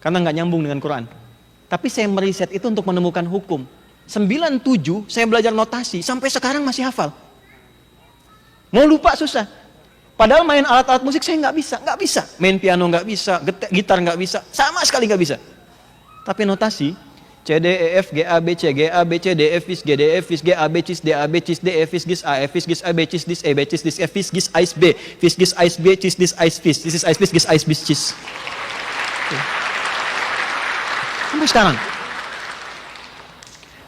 Karena nggak nyambung dengan Quran. Tapi saya meriset itu untuk menemukan hukum. 97 saya belajar notasi, sampai sekarang masih hafal. Mau lupa susah. Padahal main alat-alat musik saya nggak bisa. Main piano nggak bisa, gitar nggak bisa, sama sekali nggak bisa. Tapi notasi, C, D, E, F, G, A, B, C, G, A, B, C, D, F, G, D, F, G, A, B, C, D, A, B, C, D, F, G, A, F, G, A, B, C, D, E, B, C, D, F, G, Ais B, G, Ais B, C, D, Ais F, this is Ais B, G, Ais B, C. Sampai sekarang.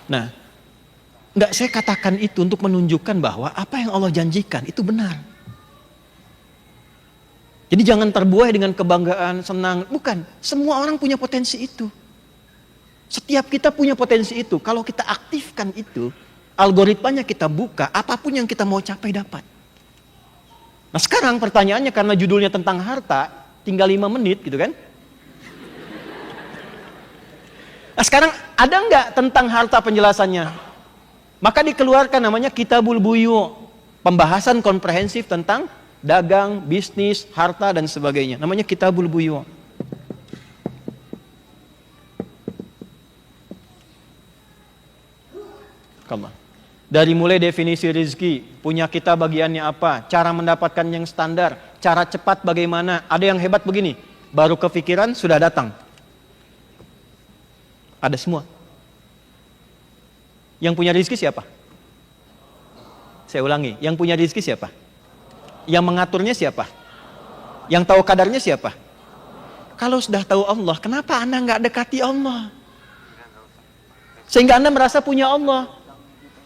Nah, nggak saya katakan itu untuk menunjukkan bahwa apa yang Allah janjikan itu benar. Jadi jangan terbuai dengan kebanggaan, senang. Bukan, semua orang punya potensi itu. Setiap kita punya potensi itu. Kalau kita aktifkan itu, algoritmanya kita buka, apapun yang kita mau capai dapat. Nah sekarang pertanyaannya, karena judulnya tentang harta, tinggal 5 menit gitu kan. Nah sekarang ada nggak tentang harta penjelasannya? Maka dikeluarkan namanya Kitabul Buyu, pembahasan komprehensif tentang dagang, bisnis, harta dan sebagainya. Namanya Kitabul Buyu. Dari mulai definisi rezeki, punya kita bagiannya apa, cara mendapatkan yang standar, cara cepat bagaimana. Ada yang hebat begini, baru kepikiran sudah datang. Ada semua. Yang punya rezeki siapa? Saya ulangi, yang punya rezeki siapa? Yang mengaturnya siapa? Yang tahu kadarnya siapa? Kalau sudah tahu Allah, kenapa Anda nggak dekati Allah? Sehingga Anda merasa punya Allah.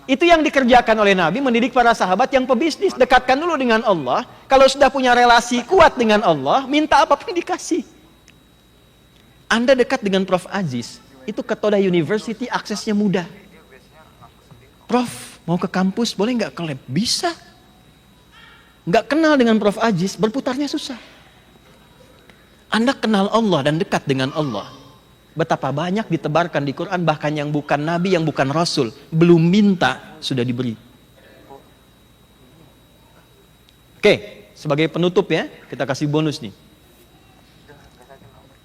Itu yang dikerjakan oleh Nabi, mendidik para sahabat yang pebisnis. Dekatkan dulu dengan Allah. Kalau sudah punya relasi kuat dengan Allah, minta apapun dikasih. Anda dekat dengan Prof. Aziz, itu ke Toda University aksesnya mudah. Prof, mau ke kampus, boleh nggak ke lab? Bisa. Nggak kenal dengan Prof. Aziz, berputarnya susah. Anda kenal Allah dan dekat dengan Allah. Betapa banyak ditebarkan di Quran, bahkan yang bukan Nabi, yang bukan Rasul, belum minta, sudah diberi. Oke, sebagai penutup ya, kita kasih bonus nih.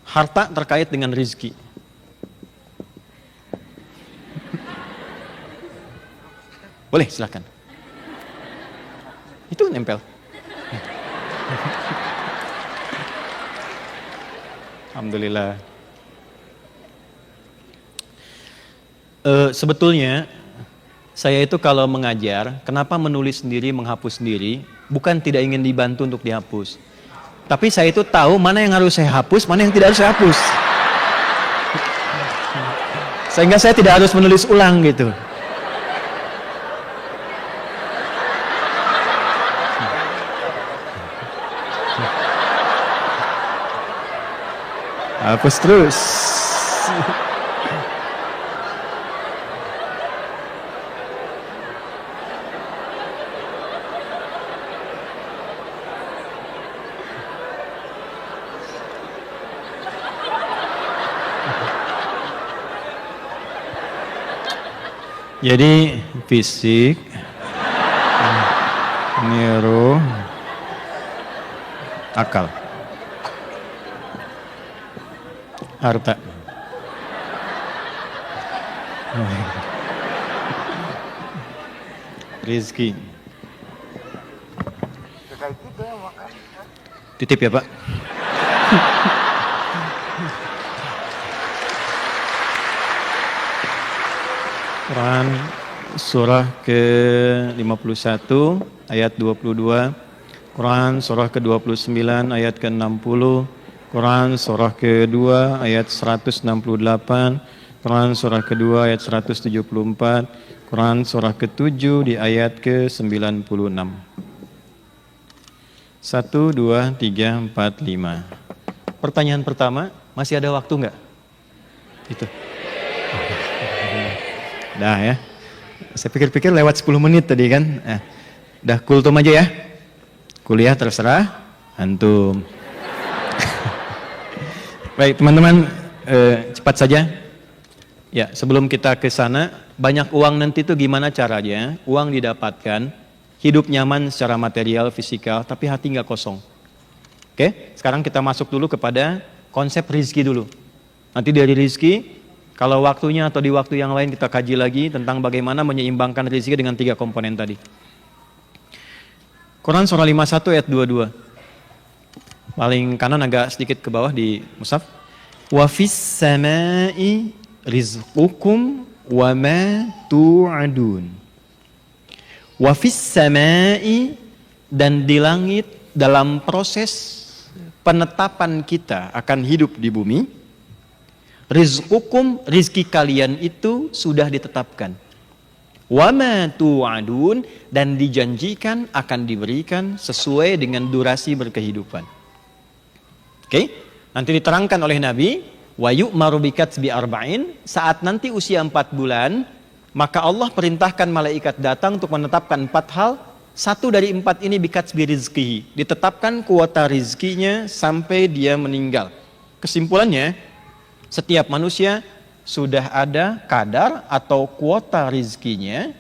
Harta terkait dengan rezeki. Boleh, silakan. Itu nempel. Alhamdulillah. Sebetulnya saya itu kalau mengajar, kenapa menulis sendiri, menghapus sendiri, bukan tidak ingin dibantu untuk dihapus. Tapi saya itu tahu mana yang harus saya hapus, mana yang tidak harus saya hapus. Sehingga saya tidak harus menulis ulang gitu. Hapus terus. Jadi fisik, neuro, akal, harta. Rizki. Titip ya Pak. Quran surah ke-51 ayat 22, Quran surah ke-29 ayat ke-60, Quran surah ke-2 ayat 168, Quran surah ke-2 ayat 174, Quran surah ke-7 di ayat ke-96. 1, 2, 3, 4, 5. Pertanyaan pertama, masih ada waktu enggak? Itu. Dah ya. Saya pikir-pikir lewat 10 menit tadi kan. Dah kultum aja ya. Kuliah terserah antum. Baik teman-teman, cepat saja. Ya, sebelum kita ke sana, banyak uang nanti itu gimana caranya? Uang didapatkan, hidup nyaman secara material, fisikal, tapi hati nggak kosong. Oke, sekarang kita masuk dulu kepada konsep rizki dulu. Nanti dari rizki, kalau waktunya atau di waktu yang lain kita kaji lagi tentang bagaimana menyeimbangkan rezeki dengan 3 komponen tadi. Quran surah 51 ayat 22. Paling kanan agak sedikit ke bawah di mushaf. Wa fis samai rizqukum wa ma tu'adun. Wa fis samai, dan di langit dalam proses penetapan kita akan hidup di bumi. Rizqukum, rizki kalian itu sudah ditetapkan. Wa ma tu'adun, dan dijanjikan akan diberikan sesuai dengan durasi berkehidupan. Oke, nanti diterangkan oleh Nabi, wa yu'maru bikatsbi arba'in, saat nanti usia 4 bulan, maka Allah perintahkan malaikat datang untuk menetapkan 4 hal. 1 dari 4 ini bikatsbi rizkihi, ditetapkan kuota rizkinya sampai dia meninggal. Kesimpulannya, setiap manusia sudah ada kadar atau kuota rizkinya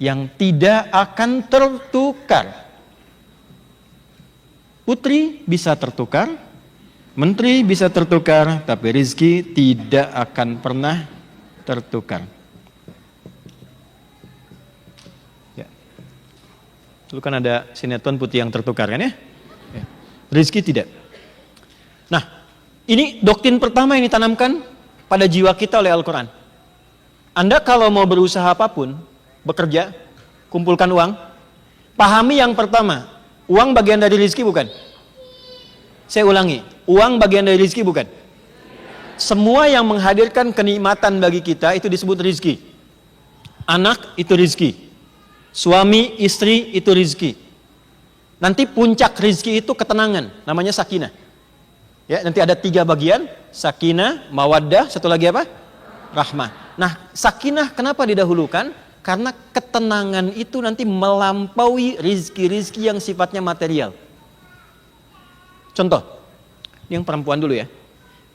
yang tidak akan tertukar. Putri bisa tertukar, menteri bisa tertukar, tapi rizki tidak akan pernah tertukar. Ya. Dulu kan ada sinetron putih yang tertukar kan ya? Ya. Rizki tidak. Nah, ini doktrin pertama yang ditanamkan pada jiwa kita oleh Al-Quran. Anda kalau mau berusaha apapun, bekerja, kumpulkan uang, pahami yang pertama, uang bagian dari rezeki bukan? Saya ulangi, uang bagian dari rezeki bukan? Semua yang menghadirkan kenikmatan bagi kita itu disebut rezeki. Anak itu rezeki, suami, istri itu rezeki. Nanti puncak rezeki itu ketenangan, namanya sakinah. Ya, nanti ada 3 bagian, sakinah, mawaddah, satu lagi apa? Rahmah. Nah, sakinah kenapa didahulukan? Karena ketenangan itu nanti melampaui rizki-rizki yang sifatnya material. Contoh, yang perempuan dulu ya.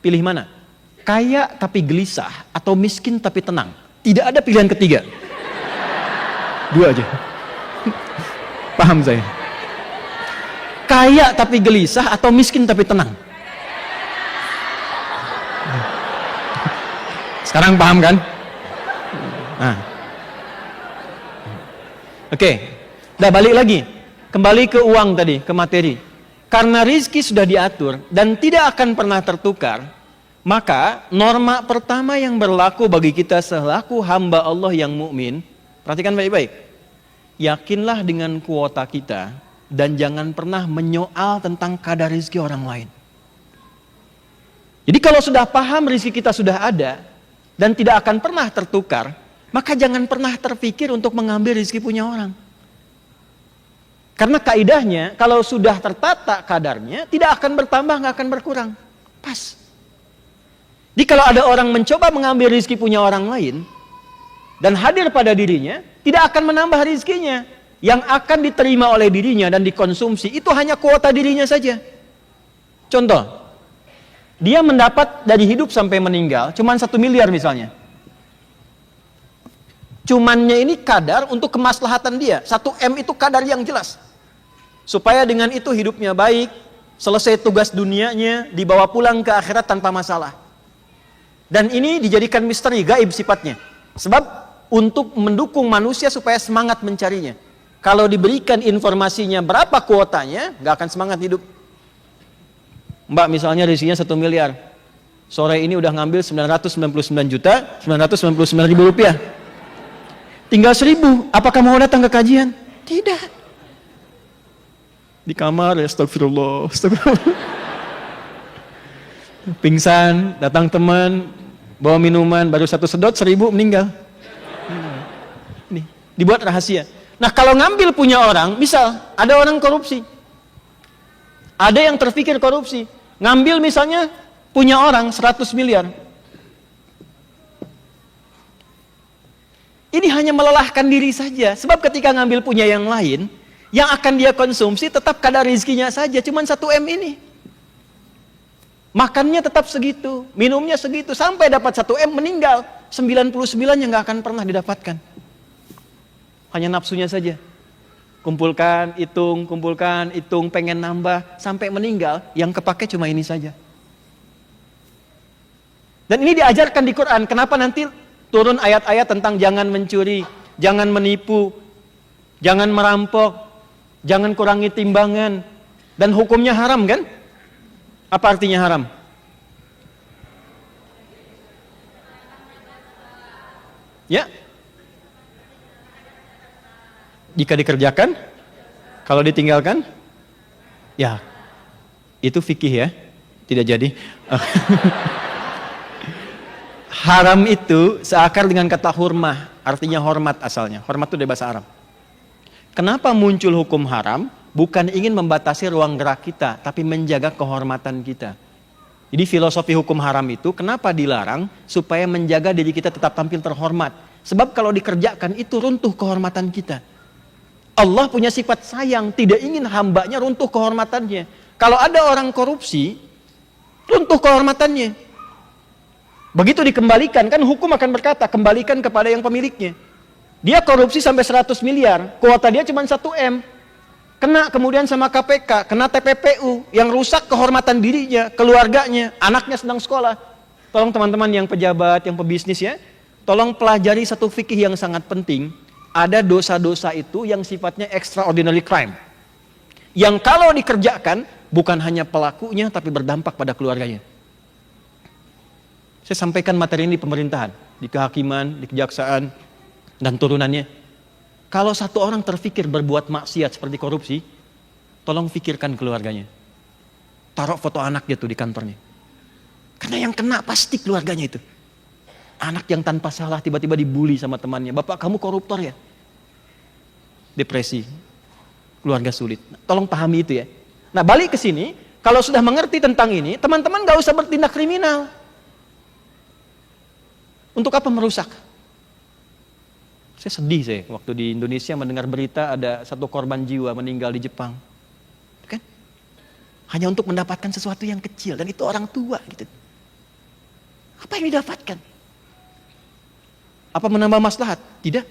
Pilih mana? Kaya tapi gelisah atau miskin tapi tenang? Tidak ada pilihan ketiga. 2 aja. Paham saya? Kaya tapi gelisah atau miskin tapi tenang? Sekarang paham kan? Nah. Oke, udah balik lagi. Kembali ke uang tadi, ke materi. Karena rizki sudah diatur dan tidak akan pernah tertukar, maka norma pertama yang berlaku bagi kita selaku hamba Allah yang mukmin, perhatikan baik-baik. Yakinlah dengan kuota kita dan jangan pernah menyoal tentang kadar rezeki orang lain. Jadi kalau sudah paham rezeki kita sudah ada dan tidak akan pernah tertukar, maka jangan pernah terpikir untuk mengambil rezeki punya orang. Karena kaidahnya, kalau sudah tertata kadarnya, tidak akan bertambah, nggak akan berkurang. Pas. Jadi kalau ada orang mencoba mengambil rezeki punya orang lain, dan hadir pada dirinya, tidak akan menambah rezekinya. Yang akan diterima oleh dirinya dan dikonsumsi, itu hanya kuota dirinya saja. Contoh, dia mendapat dari hidup sampai meninggal, cuman 1 miliar misalnya. Cumannya ini kadar untuk kemaslahatan dia. 1 M itu kadar yang jelas. Supaya dengan itu hidupnya baik, selesai tugas dunianya, dibawa pulang ke akhirat tanpa masalah. Dan ini dijadikan misteri, gaib sifatnya. Sebab untuk mendukung manusia supaya semangat mencarinya. Kalau diberikan informasinya berapa kuotanya, nggak akan semangat hidup. Mbak misalnya rezekinya 1 miliar. Sore ini udah ngambil 999.999.000 rupiah. Tinggal 1.000, apakah mau datang ke kajian? Tidak. Di kamar, ya astagfirullah. Pingsan, datang teman, bawa minuman, baru 1 sedot 1.000 meninggal. Nih, dibuat rahasia. Nah kalau ngambil punya orang, misal ada orang korupsi. Ada yang terpikir korupsi. Ngambil misalnya punya orang 100 miliar. Ini hanya melelahkan diri saja. Sebab ketika ngambil punya yang lain, yang akan dia konsumsi tetap kadar rezekinya saja, cuman 1 M ini. Makannya tetap segitu, minumnya segitu, sampai dapat 1 M meninggal. 99-nya nggak akan pernah didapatkan. Hanya nafsunya saja. Kumpulkan, hitung, pengen nambah, sampai meninggal, yang kepake cuma ini saja. Dan ini diajarkan di Quran. Kenapa nanti turun ayat-ayat tentang jangan mencuri, jangan menipu, jangan merampok, jangan kurangi timbangan, dan hukumnya haram kan? Apa artinya haram? Ya. Jika dikerjakan, kalau ditinggalkan, ya itu fikih ya, tidak jadi. Haram itu seakar dengan kata hurmah, artinya hormat asalnya. Hormat itu dari bahasa Arab. Kenapa muncul hukum haram? Bukan ingin membatasi ruang gerak kita, tapi menjaga kehormatan kita. Jadi filosofi hukum haram itu kenapa dilarang? Supaya menjaga diri kita tetap tampil terhormat. Sebab kalau dikerjakan itu runtuh kehormatan kita. Allah punya sifat sayang, tidak ingin hambanya runtuh kehormatannya. Kalau ada orang korupsi, runtuh kehormatannya. Begitu dikembalikan, kan hukum akan berkata, kembalikan kepada yang pemiliknya. Dia korupsi sampai 100 miliar, kuota dia cuma 1 M. Kena kemudian sama KPK, kena TPPU, yang rusak kehormatan dirinya, keluarganya, anaknya sedang sekolah. Tolong teman-teman yang pejabat, yang pebisnis ya, tolong pelajari satu fikih yang sangat penting. Ada dosa-dosa itu yang sifatnya extraordinary crime. Yang kalau dikerjakan, bukan hanya pelakunya, tapi berdampak pada keluarganya. Saya sampaikan materi ini di pemerintahan, di kehakiman, di kejaksaan, dan turunannya. Kalau satu orang terfikir berbuat maksiat seperti korupsi, tolong fikirkan keluarganya. Taruh foto anak dia tuh di kantornya. Karena yang kena pasti keluarganya itu. Anak yang tanpa salah tiba-tiba dibully sama temannya. Bapak kamu koruptor ya? Depresi. Keluarga sulit. Tolong pahami itu ya. Nah balik ke sini, kalau sudah mengerti tentang ini, teman-teman gak usah bertindak kriminal. Untuk apa merusak? Saya sedih waktu di Indonesia mendengar berita ada 1 korban jiwa meninggal di Jepang. Kan? Hanya untuk mendapatkan sesuatu yang kecil, dan itu orang tua gitu. Apa yang didapatkan? Apa menambah maslahat? Tidak.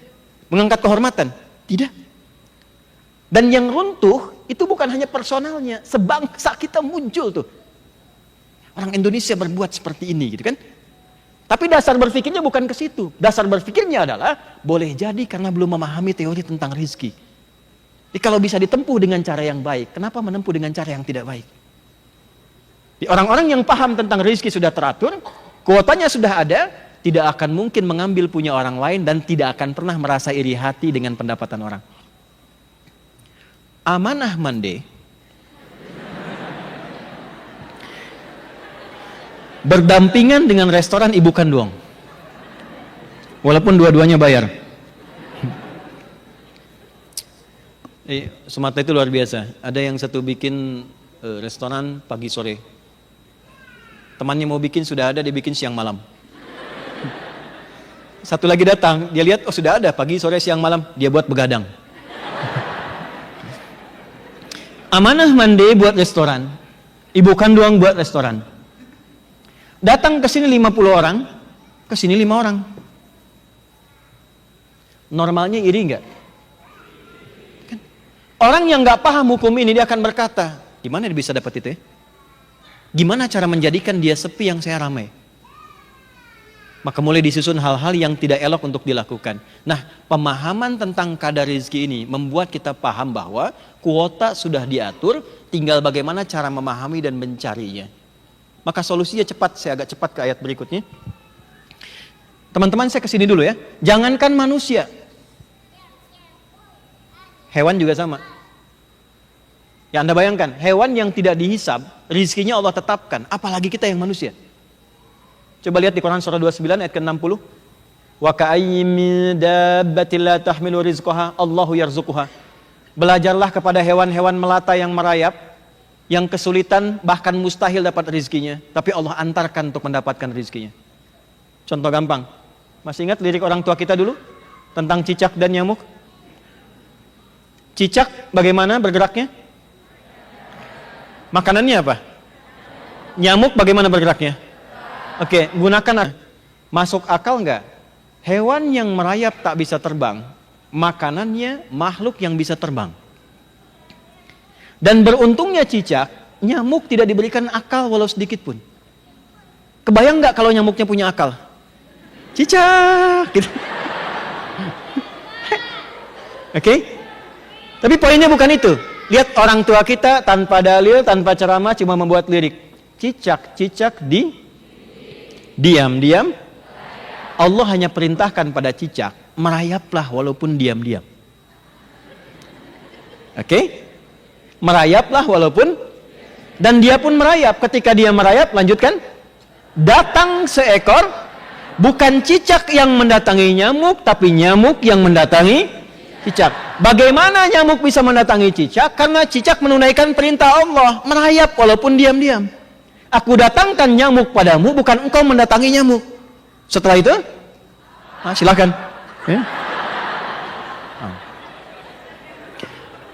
Mengangkat kehormatan? Tidak. Dan yang runtuh itu bukan hanya personalnya, sebangsa kita muncul tuh. Orang Indonesia berbuat seperti ini gitu kan. Tapi dasar berpikirnya bukan ke situ. Dasar berpikirnya adalah boleh jadi karena belum memahami teori tentang rezeki. Jadi kalau bisa ditempuh dengan cara yang baik, kenapa menempuh dengan cara yang tidak baik? Orang-orang yang paham tentang rezeki sudah teratur, kuotanya sudah ada, tidak akan mungkin mengambil punya orang lain dan tidak akan pernah merasa iri hati dengan pendapatan orang. Amanah mande berdampingan dengan restoran ibu kandung. Walaupun dua-duanya bayar. Sumatera itu luar biasa. Ada yang satu bikin restoran pagi sore. Temannya mau bikin, sudah ada, dia bikin siang malam. Satu lagi datang, dia lihat, oh sudah ada, pagi sore siang malam, dia buat begadang. Amanah mande buat restoran, ibu kandung buat restoran. Datang ke sini 50 orang, ke sini 5 orang. Normalnya iri enggak? Kan? Orang yang enggak paham hukum ini, dia akan berkata, gimana dia bisa dapat itu ya? Gimana cara menjadikan dia sepi yang saya ramai? Maka mulai disusun hal-hal yang tidak elok untuk dilakukan. Nah, pemahaman tentang kadar rezeki ini membuat kita paham bahwa kuota sudah diatur, tinggal bagaimana cara memahami dan mencarinya. Maka solusinya cepat, saya agak cepat ke ayat berikutnya. Teman-teman, saya kesini dulu ya. Jangankan manusia, hewan juga sama. Ya Anda bayangkan, hewan yang tidak dihisab, rezekinya Allah tetapkan, apalagi kita yang manusia. Coba lihat di Quran surah 29 ayat ke-60. Wa ka'ayyin min dabbatin la tahmilu rizqaha Allahu yarzuquha. Belajarlah kepada hewan-hewan melata yang merayap, yang kesulitan bahkan mustahil dapat rezekinya, tapi Allah antarkan untuk mendapatkan rezekinya. Contoh gampang. Masih ingat lirik orang tua kita dulu tentang cicak dan nyamuk? Cicak bagaimana bergeraknya? Makanannya apa? Nyamuk bagaimana bergeraknya? Oke, gunakan. Masuk akal enggak? Hewan yang merayap tak bisa terbang, makanannya makhluk yang bisa terbang. Dan beruntungnya cicak, nyamuk tidak diberikan akal walau sedikit pun. Kebayang enggak kalau nyamuknya punya akal? Cicak gitu. Oke? Tapi poinnya bukan itu. Lihat orang tua kita tanpa dalil, tanpa ceramah, cuma membuat lirik. Cicak diam-diam, Allah hanya perintahkan pada cicak, merayaplah walaupun diam-diam. Oke? Merayaplah walaupun, dan dia pun merayap. Ketika dia merayap, lanjutkan. Datang seekor, bukan cicak yang mendatangi nyamuk, tapi nyamuk yang mendatangi cicak. Bagaimana nyamuk bisa mendatangi cicak? Karena cicak menunaikan perintah Allah, merayap walaupun diam-diam. Aku datangkan nyamuk padamu, bukan engkau mendatangi nyamuk. Setelah itu, silakan. Ya.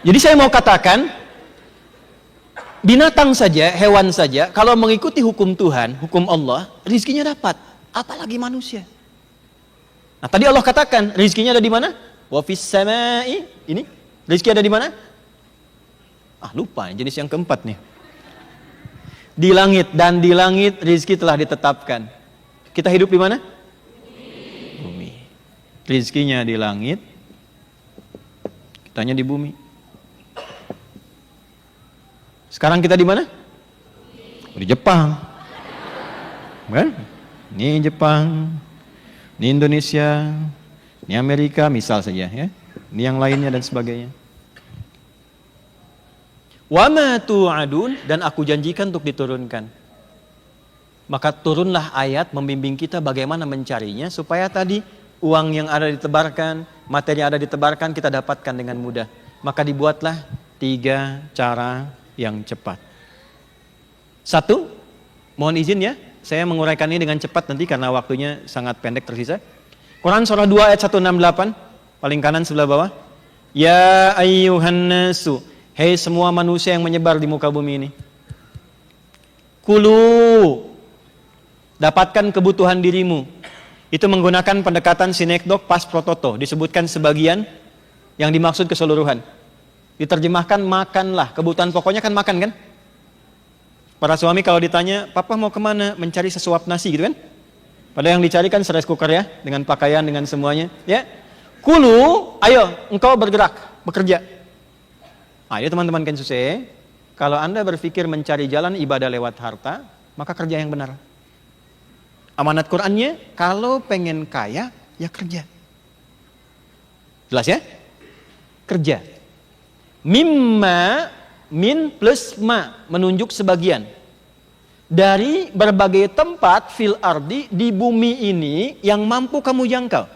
Jadi saya mau katakan, binatang saja, hewan saja, kalau mengikuti hukum Tuhan, hukum Allah, rizkinya dapat. Apalagi manusia. Nah tadi Allah katakan, rizkinya ada di mana? Wa fis samai, ini, rizki ada di mana? Lupa, jenis yang keempat nih. Di langit, dan di langit rizki telah ditetapkan. Kita hidup di mana? Bumi. Rizkinya di langit, kitanya di bumi. Sekarang kita di mana? Di Jepang. Kan? Ini Jepang, ini Indonesia, ini Amerika, misal saja ya. Ini yang lainnya dan sebagainya. Wa ma tu'adun, dan aku janjikan untuk diturunkan. Maka turunlah ayat membimbing kita bagaimana mencarinya supaya tadi uang yang ada ditebarkan, materi yang ada ditebarkan kita dapatkan dengan mudah. Maka dibuatlah 3 cara yang cepat. 1, mohon izin ya, saya menguraikan ini dengan cepat nanti karena waktunya sangat pendek tersisa. Quran surah 2 ayat 168, paling kanan sebelah bawah. Ya ayyuhan nasu, hei semua manusia yang menyebar di muka bumi ini. Kulu, dapatkan kebutuhan dirimu. Itu menggunakan pendekatan sinekdok pas prototo. Disebutkan sebagian, yang dimaksud keseluruhan. Diterjemahkan makanlah. Kebutuhan pokoknya kan makan kan? Para suami kalau ditanya, papa mau kemana? Mencari sesuap nasi gitu kan? Padahal yang dicari kan rice cooker ya, dengan pakaian, dengan semuanya. Ya, kulu, ayo engkau bergerak, bekerja. Ayo teman-teman Kensuse, kalau Anda berpikir mencari jalan ibadah lewat harta, maka kerja yang benar. Amanat Qur'annya, kalau pengen kaya, ya kerja. Jelas ya? Kerja. Mimma, min plus ma, menunjuk sebagian. Dari berbagai tempat fil ardi, di bumi ini yang mampu kamu jangkau.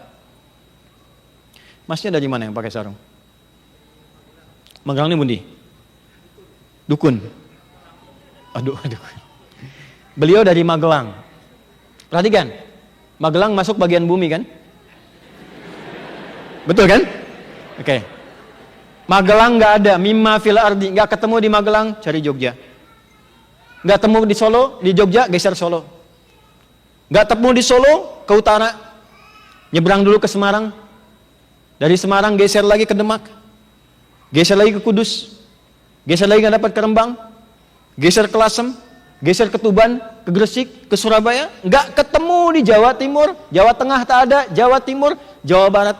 Masnya dari mana yang pakai sarung? Magelang ini bundi? Dukun. Aduh. Beliau dari Magelang. Perhatikan, Magelang masuk bagian bumi kan? Betul kan? Oke. Magelang nggak ada, mimma fil ardi, nggak ketemu di Magelang, cari Jogja. Nggak ketemu di Solo, di Jogja geser Solo. Nggak ketemu di Solo, ke utara, nyebrang dulu ke Semarang. Dari Semarang geser lagi ke Demak, geser lagi ke Kudus, geser lagi nggak dapat ke Rembang, geser ke Lasem, geser ke Tuban, ke Gresik, ke Surabaya, nggak ketemu di Jawa Timur, Jawa Tengah tak ada, Jawa Timur, Jawa Barat,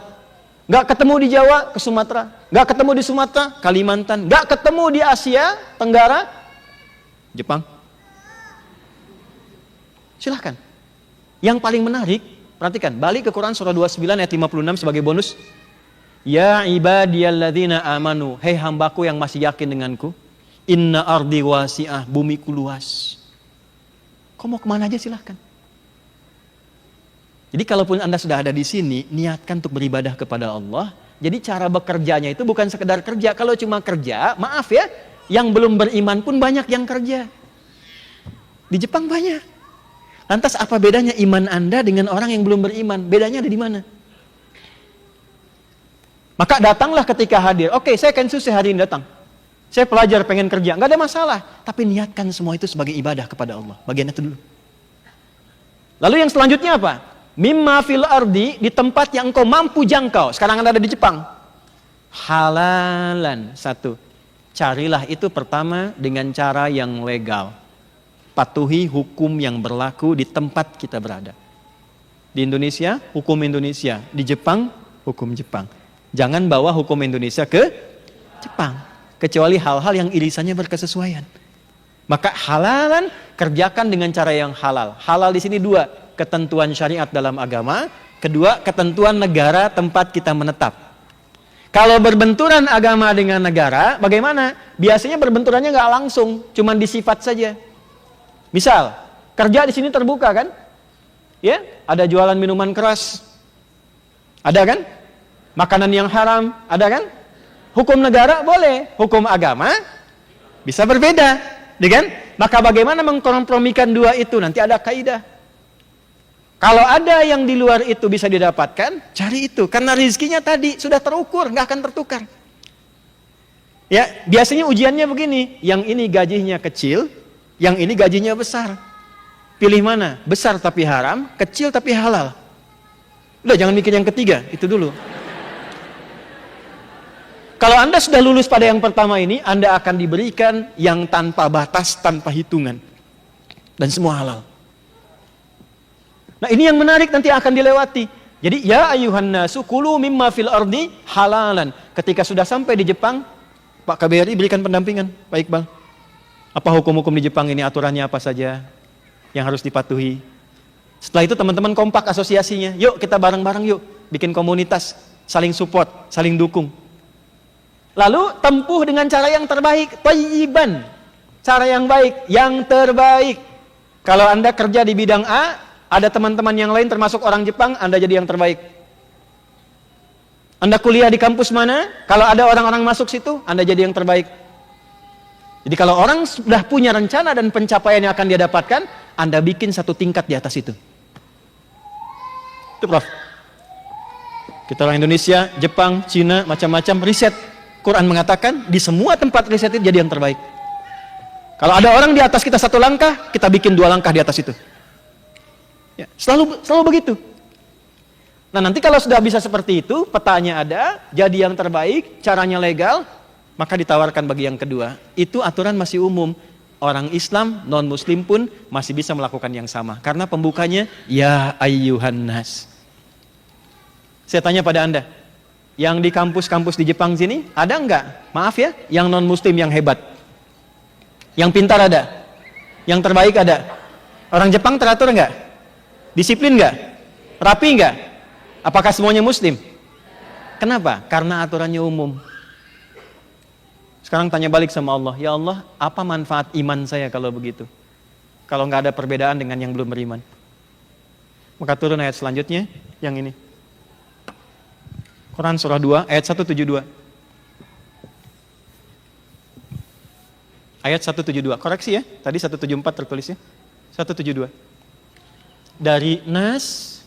nggak ketemu di Jawa, ke Sumatera, nggak ketemu di Sumatera, Kalimantan, nggak ketemu di Asia Tenggara, Jepang. Silahkan. Yang paling menarik, perhatikan, balik ke Quran surah 29 ayat 56 sebagai bonus. Ya ibadiyalladzina amanu, hei hambaku yang masih yakin denganku, inna ardi wasi'ah, bumiku luas. Kau mau kemana aja silahkan. Jadi kalaupun Anda sudah ada di sini, niatkan untuk beribadah kepada Allah. Jadi cara bekerjanya itu bukan sekedar kerja. Kalau cuma kerja, maaf ya, yang belum beriman pun banyak yang kerja. Di Jepang banyak. Lantas apa bedanya iman Anda dengan orang yang belum beriman? Bedanya ada di mana? Maka datanglah ketika hadir. Oke, saya Kensuke hari ini datang. Saya pelajar pengen kerja, nggak ada masalah. Tapi niatkan semua itu sebagai ibadah kepada Allah. Bagian itu dulu. Lalu yang selanjutnya apa? Mimma fil ardi, di tempat yang engkau mampu jangkau. Sekarang Anda ada di Jepang. Halalan, satu. Carilah itu pertama dengan cara yang legal. Patuhi hukum yang berlaku di tempat kita berada. Di Indonesia, hukum Indonesia. Di Jepang, hukum Jepang. Jangan bawa hukum Indonesia ke Jepang. Kecuali hal-hal yang irisannya berkesesuaian. Maka halalan, kerjakan dengan cara yang halal. Halal di sini dua, ketentuan syariat dalam agama. Kedua, ketentuan negara tempat kita menetap. Kalau berbenturan agama dengan negara, bagaimana? Biasanya berbenturannya nggak langsung, cuman disifat saja. Misal, kerja di sini terbuka kan? Ya, ada jualan minuman keras. Ada kan? Makanan yang haram, ada kan? Hukum negara boleh, hukum agama bisa berbeda, kan? Maka bagaimana mengkompromikan dua itu? Nanti ada kaidah. Kalau ada yang di luar itu bisa didapatkan, cari itu. Karena rezekinya tadi sudah terukur, nggak akan tertukar. Ya, biasanya ujiannya begini, yang ini gajinya kecil, yang ini gajinya besar. Pilih mana? Besar tapi haram, kecil tapi halal. Udah, jangan mikir yang ketiga, itu dulu. Kalau Anda sudah lulus pada yang pertama ini, Anda akan diberikan yang tanpa batas, tanpa hitungan. Dan semua halal. Nah, ini yang menarik nanti akan dilewati. Jadi, ya ayuhan nasu kulu mimma fil ardi halalan. Ketika sudah sampai di Jepang, Pak KBRI berikan pendampingan, Pak Iqbal. Apa hukum-hukum di Jepang ini, aturannya apa saja yang harus dipatuhi. Setelah itu teman-teman kompak asosiasinya. Yuk kita bareng-bareng yuk, bikin komunitas, saling support, saling dukung. Lalu tempuh dengan cara yang terbaik, thayyiban. Cara yang baik, yang terbaik. Kalau Anda kerja di bidang A, ada teman-teman yang lain termasuk orang Jepang, Anda jadi yang terbaik. Anda kuliah di kampus mana, kalau ada orang-orang masuk situ, Anda jadi yang terbaik. Jadi kalau orang sudah punya rencana dan pencapaian yang akan dia dapatkan, Anda bikin satu tingkat di atas itu. Itu Prof. Kita orang Indonesia, Jepang, Cina, macam-macam riset. Quran mengatakan di semua tempat riset itu jadi yang terbaik. Kalau ada orang di atas kita satu langkah, kita bikin dua langkah di atas itu. Ya, selalu begitu. Nah, nanti kalau sudah bisa seperti itu, petanya ada, jadi yang terbaik, caranya legal, maka ditawarkan bagi yang kedua. Itu aturan masih umum. Orang Islam, non-Muslim pun masih bisa melakukan yang sama. Karena pembukanya, ya ayyuhan nas. Saya tanya pada Anda, yang di kampus-kampus di Jepang sini, ada enggak? Maaf ya, yang non-Muslim yang hebat. Yang pintar ada. Yang terbaik ada. Orang Jepang teratur enggak? Disiplin enggak? Rapi enggak? Apakah semuanya Muslim? Kenapa? Karena aturannya umum. Sekarang tanya balik sama Allah, ya Allah, apa manfaat iman saya kalau begitu? Kalau nggak ada perbedaan dengan yang belum beriman. Maka turun ayat selanjutnya, yang ini. Quran surah 2, ayat 172. Ayat 172, koreksi ya, tadi 174 tertulisnya. 172. Dari nas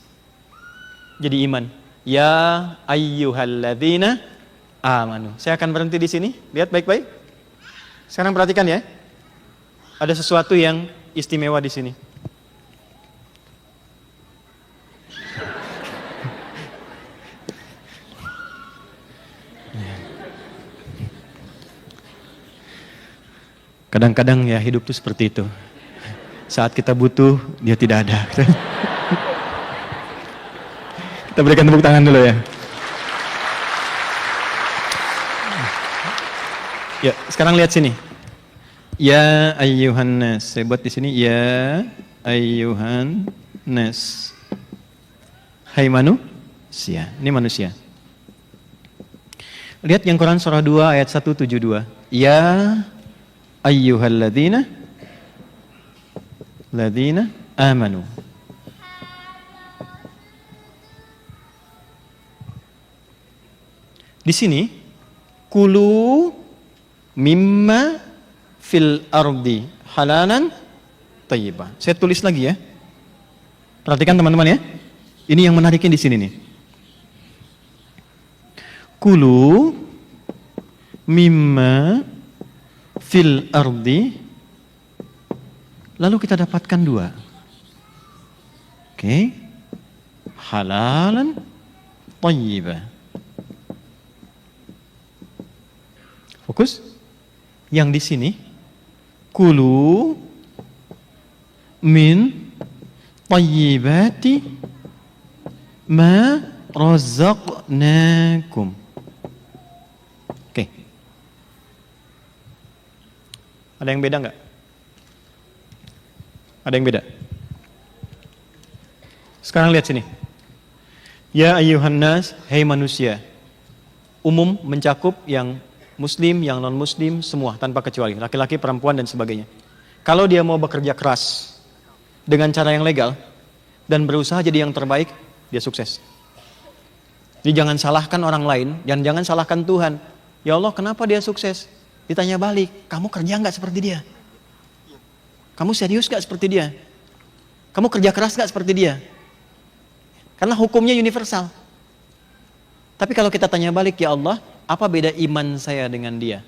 jadi iman. Ya ayyuhalladzina amanu. Saya akan berhenti di sini. Lihat baik-baik. Sekarang perhatikan ya. Ada sesuatu yang istimewa di sini. Kadang-kadang ya hidup itu seperti itu. Saat kita butuh, dia tidak ada. Kita berikan tepuk tangan dulu ya. Ya, sekarang lihat sini. Ya ayyuhan nas. Saya buat di sini ya ayyuhan nas. Hai manusia. Ini manusia. Lihat yang Quran surah 2 ayat 172. Ya ayyuhalladzina amanu. Di sini kulu mimma fil ardi halalan thayyibah. Saya tulis lagi ya. Perhatikan teman-teman ya. Ini yang menariknya di sini nih. Kulu mimma fil ardi, lalu kita dapatkan dua. Oke. Halalan thayyibah. Fokus. Yang di sini kulu min thayyibati ma razaqnakum. Oke. Ada yang beda nggak? Ada yang beda? Sekarang lihat sini. Ya ayyuhan nas, hai manusia. Umum mencakup yang muslim, yang non-muslim, semua tanpa kecuali. Laki-laki, perempuan, dan sebagainya. Kalau dia mau bekerja keras dengan cara yang legal dan berusaha jadi yang terbaik, dia sukses. Jadi jangan salahkan orang lain dan jangan salahkan Tuhan. Ya Allah, kenapa dia sukses? Ditanya balik, kamu kerja nggak seperti dia? Kamu serius nggak seperti dia? Kamu kerja keras nggak seperti dia? Karena hukumnya universal. Tapi kalau kita tanya balik, ya Allah, apa beda iman saya dengan dia?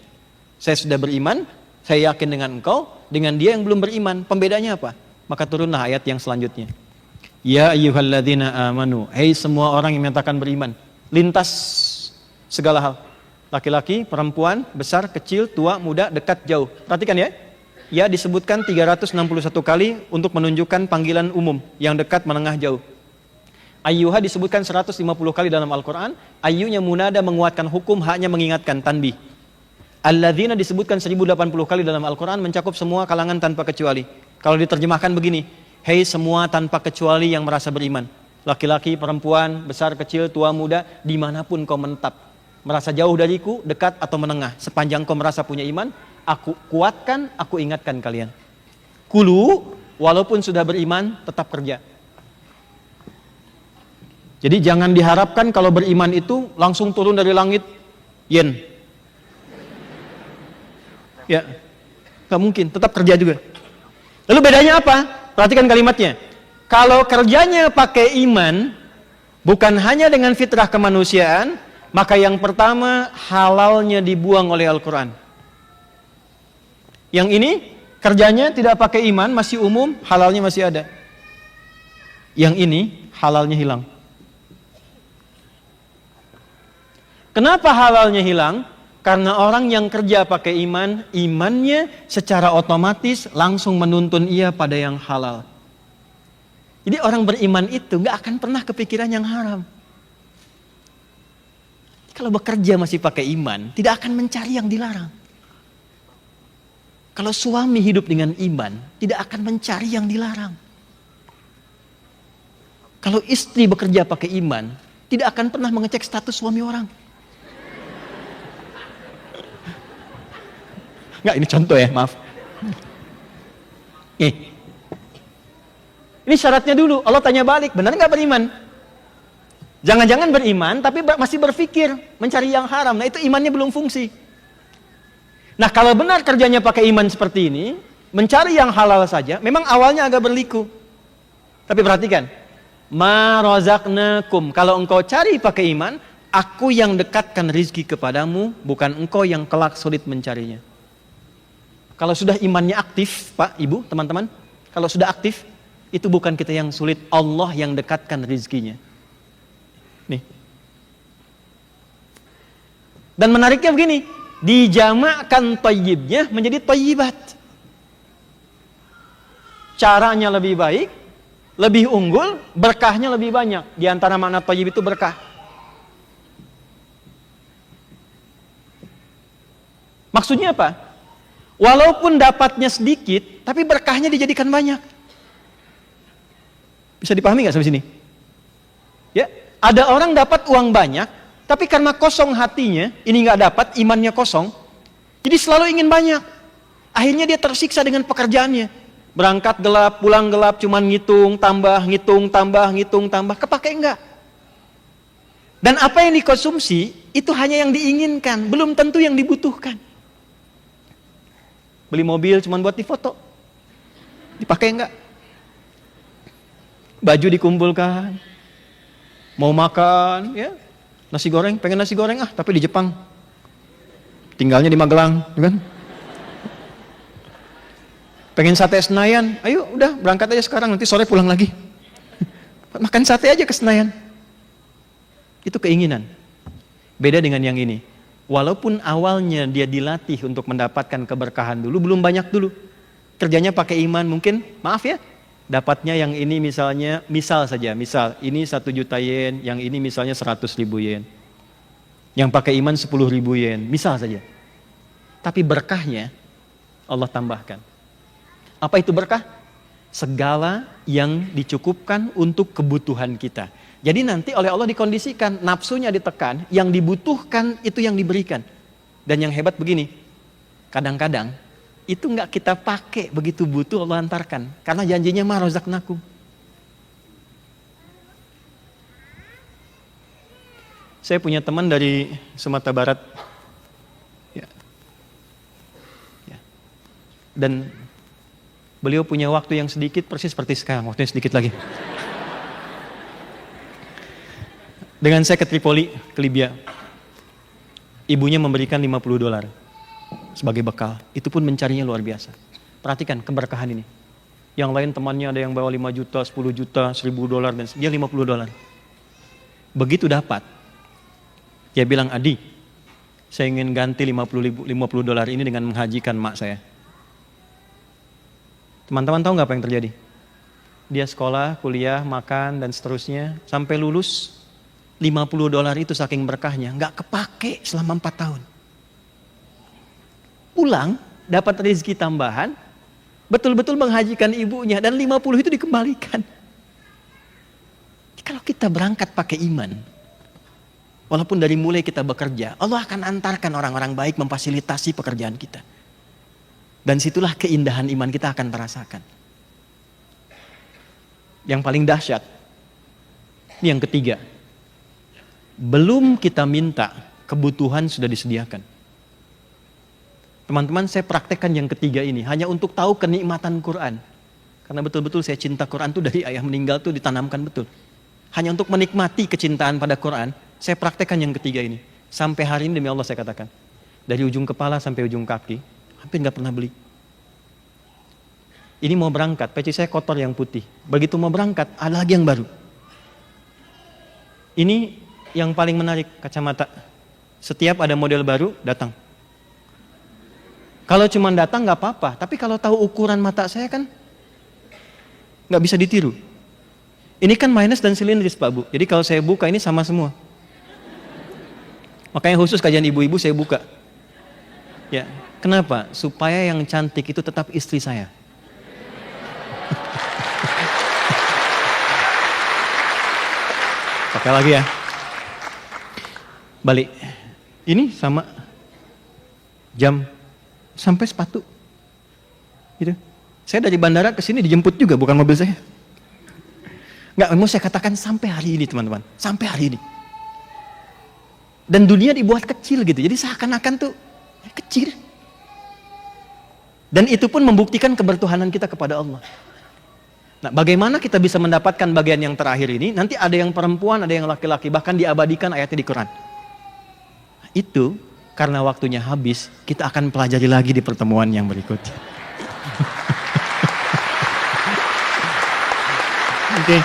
Saya sudah beriman, saya yakin dengan engkau, dengan dia yang belum beriman. Pembedanya apa? Maka turunlah ayat yang selanjutnya. Ya ayyuhalladzina amanu. Hei semua orang yang menyatakan beriman. Lintas segala hal. Laki-laki, perempuan, besar, kecil, tua, muda, dekat, jauh. Perhatikan ya. Ya disebutkan 361 kali untuk menunjukkan panggilan umum. Yang dekat, menengah, jauh. Ayyuha disebutkan 150 kali dalam Al-Quran. Ayyunya munada menguatkan hukum, haknya mengingatkan, tanbih. Alladzina disebutkan 1080 kali dalam Al-Quran, mencakup semua kalangan tanpa kecuali. Kalau diterjemahkan begini, hei semua tanpa kecuali yang merasa beriman. Laki-laki, perempuan, besar, kecil, tua, muda, dimanapun kau menetap. Merasa jauh dariku, dekat atau menengah. Sepanjang kau merasa punya iman, aku kuatkan, aku ingatkan kalian. Kulu, walaupun sudah beriman, tetap kerja. Jadi jangan diharapkan kalau beriman itu langsung turun dari langit, yen. Ya, gak mungkin, tetap kerja juga. Lalu bedanya apa? Perhatikan kalimatnya. Kalau kerjanya pakai iman, bukan hanya dengan fitrah kemanusiaan, maka yang pertama halalnya dibuang oleh Al-Quran. Yang ini kerjanya tidak pakai iman, masih umum, halalnya masih ada. Yang ini halalnya hilang. Kenapa halalnya hilang? Karena orang yang kerja pakai iman, imannya secara otomatis langsung menuntun ia pada yang halal. Jadi orang beriman itu gak akan pernah kepikiran yang haram. Kalau bekerja masih pakai iman, tidak akan mencari yang dilarang. Kalau suami hidup dengan iman, tidak akan mencari yang dilarang. Kalau istri bekerja pakai iman, tidak akan pernah mengecek status suami orang. Enggak, ini contoh ya, maaf. Ini syaratnya dulu. Allah tanya balik, benar nggak beriman? Jangan-jangan beriman, tapi masih berpikir mencari yang haram. Nah itu imannya belum fungsi. Nah kalau benar kerjanya pakai iman seperti ini, mencari yang halal saja, memang awalnya agak berliku. Tapi perhatikan, ma razaqnakum. Kalau engkau cari pakai iman, aku yang dekatkan rizki kepadamu, bukan engkau yang kelak sulit mencarinya. Kalau sudah imannya aktif, Pak, Ibu, teman-teman, kalau sudah aktif, itu bukan kita yang sulit, Allah yang dekatkan rizkinya. Nih. Dan menariknya begini, dijamakkan thayyibnya menjadi thayyibat. Caranya lebih baik, lebih unggul, berkahnya lebih banyak. Di antara makna thayyib itu berkah. Maksudnya apa? Walaupun dapatnya sedikit, tapi berkahnya dijadikan banyak. Bisa dipahami nggak sampai sini? Ya, ada orang dapat uang banyak, tapi karena kosong hatinya, ini nggak dapat, imannya kosong, jadi selalu ingin banyak. Akhirnya dia tersiksa dengan pekerjaannya. Berangkat gelap, pulang gelap, cuman ngitung, tambah, kepake enggak? Dan apa yang dikonsumsi, itu hanya yang diinginkan, belum tentu yang dibutuhkan. Beli mobil cuman buat difoto, dipakai enggak? Baju dikumpulkan, mau makan, ya nasi goreng, pengen nasi goreng tapi di Jepang, tinggalnya di Magelang, kan? Pengen sate Senayan, ayo udah berangkat aja sekarang, nanti sore pulang lagi. Makan sate aja ke Senayan. Itu keinginan. Beda dengan yang ini. Walaupun awalnya dia dilatih untuk mendapatkan keberkahan dulu, belum banyak dulu. Kerjanya pakai iman, mungkin, maaf ya, dapatnya yang ini misalnya, misal ini 1 juta yen, yang ini misalnya 100.000 yen. Yang pakai iman 10.000 yen, misal saja. Tapi berkahnya Allah tambahkan. Apa itu berkah? Segala yang dicukupkan untuk kebutuhan kita. Jadi nanti oleh Allah dikondisikan, nafsunya ditekan, yang dibutuhkan itu yang diberikan. Dan yang hebat begini, kadang-kadang itu nggak kita pakai, begitu butuh Allah antarkan. Karena janjinya ma razaqnakum. Saya punya teman dari Sumatera Barat. Ya. Dan beliau punya waktu yang sedikit, persis seperti sekarang, waktunya sedikit lagi. Dengan saya ke Tripoli, ke Libya. Ibunya memberikan $50 sebagai bekal. Itu pun mencarinya luar biasa. Perhatikan keberkahan ini. Yang lain temannya ada yang bawa 5 juta, 10 juta, $1.000, dan dia $50. Begitu dapat, dia bilang, Adi, saya ingin ganti $50 ini dengan menghajikan mak saya. Teman-teman tahu nggak apa yang terjadi? Dia sekolah, kuliah, makan, dan seterusnya. Sampai lulus, $50 itu saking berkahnya, nggak kepake selama 4 tahun. Pulang, dapat rezeki tambahan, betul-betul menghajikan ibunya, dan 50 itu dikembalikan. Kalau kita berangkat pakai iman, walaupun dari mulai kita bekerja, Allah akan antarkan orang-orang baik memfasilitasi pekerjaan kita. Dan situlah keindahan iman kita akan terasakan. Yang paling dahsyat, ini yang ketiga. Belum kita minta, kebutuhan sudah disediakan. Teman-teman, saya praktekkan yang ketiga ini hanya untuk tahu kenikmatan Quran. Karena betul-betul saya cinta Quran tuh dari ayah meninggal tuh ditanamkan betul. Hanya untuk menikmati kecintaan pada Quran, saya praktekkan yang ketiga ini. Sampai hari ini demi Allah saya katakan. Dari ujung kepala sampai ujung kaki, hampir nggak pernah beli. Ini mau berangkat, peci saya kotor yang putih. Begitu mau berangkat, ada lagi yang baru. Ini yang paling menarik, kacamata. Setiap ada model baru, datang. Kalau cuma datang nggak apa-apa, tapi kalau tahu ukuran mata saya kan nggak bisa ditiru. Ini kan minus dan silindris, Pak Bu. Jadi kalau saya buka ini sama semua. Makanya khusus kajian ibu-ibu saya buka. Ya, kenapa? Supaya yang cantik itu tetap istri saya. Pakai lagi ya. Balik. Ini sama jam sampai sepatu. Gitu. Saya dari bandara ke sini dijemput juga, bukan mobil saya. Nggak, mau saya katakan sampai hari ini teman-teman, sampai hari ini. Dan dunia dibuat kecil gitu, jadi seakan-akan tuh kecil. Dan itu pun membuktikan kebertuhanan kita kepada Allah. Nah, bagaimana kita bisa mendapatkan bagian yang terakhir ini? Nanti ada yang perempuan, ada yang laki-laki, bahkan diabadikan ayatnya di Quran. Itu karena waktunya habis, kita akan pelajari lagi di pertemuan yang berikutnya. Oke.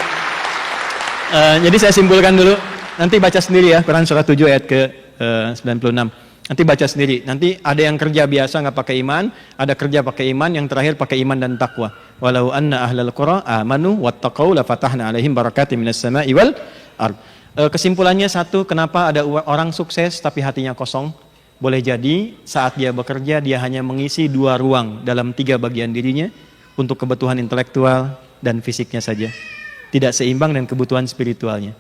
Jadi saya simpulkan dulu. Nanti baca sendiri ya, Quran surah 7 ayat ke 96. Nanti baca sendiri. Nanti ada yang kerja biasa nggak pakai iman, ada kerja pakai iman, yang terakhir pakai iman dan takwa. Walau anna ahlal qura amanu wattaqau lafatahna alaihim barakatim minas sama'i wal ard. Kesimpulannya satu, kenapa ada orang sukses tapi hatinya kosong? Boleh jadi saat dia bekerja dia hanya mengisi 2 ruang dalam 3 bagian dirinya untuk kebutuhan intelektual dan fisiknya saja. Tidak seimbang dengan kebutuhan spiritualnya.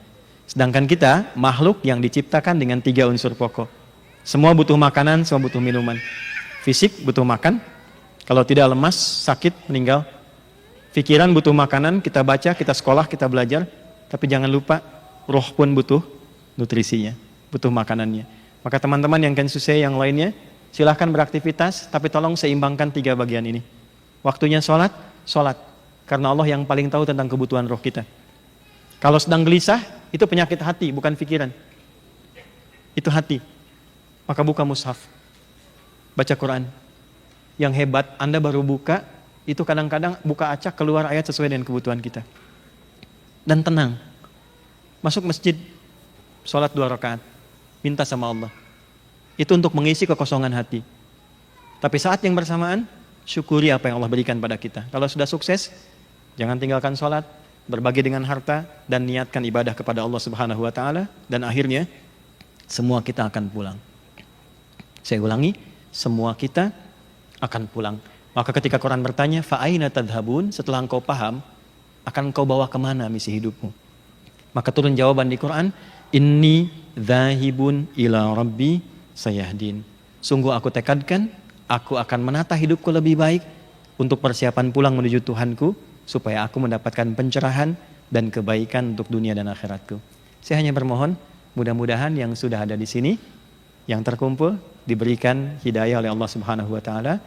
Sedangkan kita makhluk yang diciptakan dengan 3 unsur pokok. Semua butuh makanan, semua butuh minuman. Fisik butuh makan, kalau tidak lemas, sakit, meninggal. Pikiran butuh makanan, kita baca, kita sekolah, kita belajar. Tapi jangan lupa, roh pun butuh nutrisinya, butuh makanannya. Maka teman-teman yang Kensusei yang lainnya, silahkan beraktivitas, tapi tolong seimbangkan 3 bagian ini. Waktunya sholat, sholat. Karena Allah yang paling tahu tentang kebutuhan roh kita. Kalau sedang gelisah, itu penyakit hati, bukan pikiran. Itu hati. Maka buka mushaf, baca Quran. Yang hebat, Anda baru buka, itu kadang-kadang buka acak keluar ayat sesuai dengan kebutuhan kita. Dan tenang, masuk masjid, sholat 2 rakaat, minta sama Allah. Itu untuk mengisi kekosongan hati. Tapi saat yang bersamaan, syukuri apa yang Allah berikan pada kita. Kalau sudah sukses, jangan tinggalkan sholat, berbagi dengan harta, dan niatkan ibadah kepada Allah Subhanahu wa Ta'ala. Dan akhirnya, semua kita akan pulang. Saya ulangi, semua kita akan pulang. Maka ketika Quran bertanya, fa'aina tadhabun, setelah engkau paham, akan engkau bawa kemana misi hidupmu? Maka turun jawaban di Quran, inni dhahibun ila rabbi sayahdin. Sungguh aku tekadkan, aku akan menata hidupku lebih baik untuk persiapan pulang menuju Tuhanku, supaya aku mendapatkan pencerahan dan kebaikan untuk dunia dan akhiratku. Saya hanya bermohon, mudah-mudahan yang sudah ada di sini, yang terkumpul, diberikan hidayah oleh Allah Subhanahu wa Ta'ala,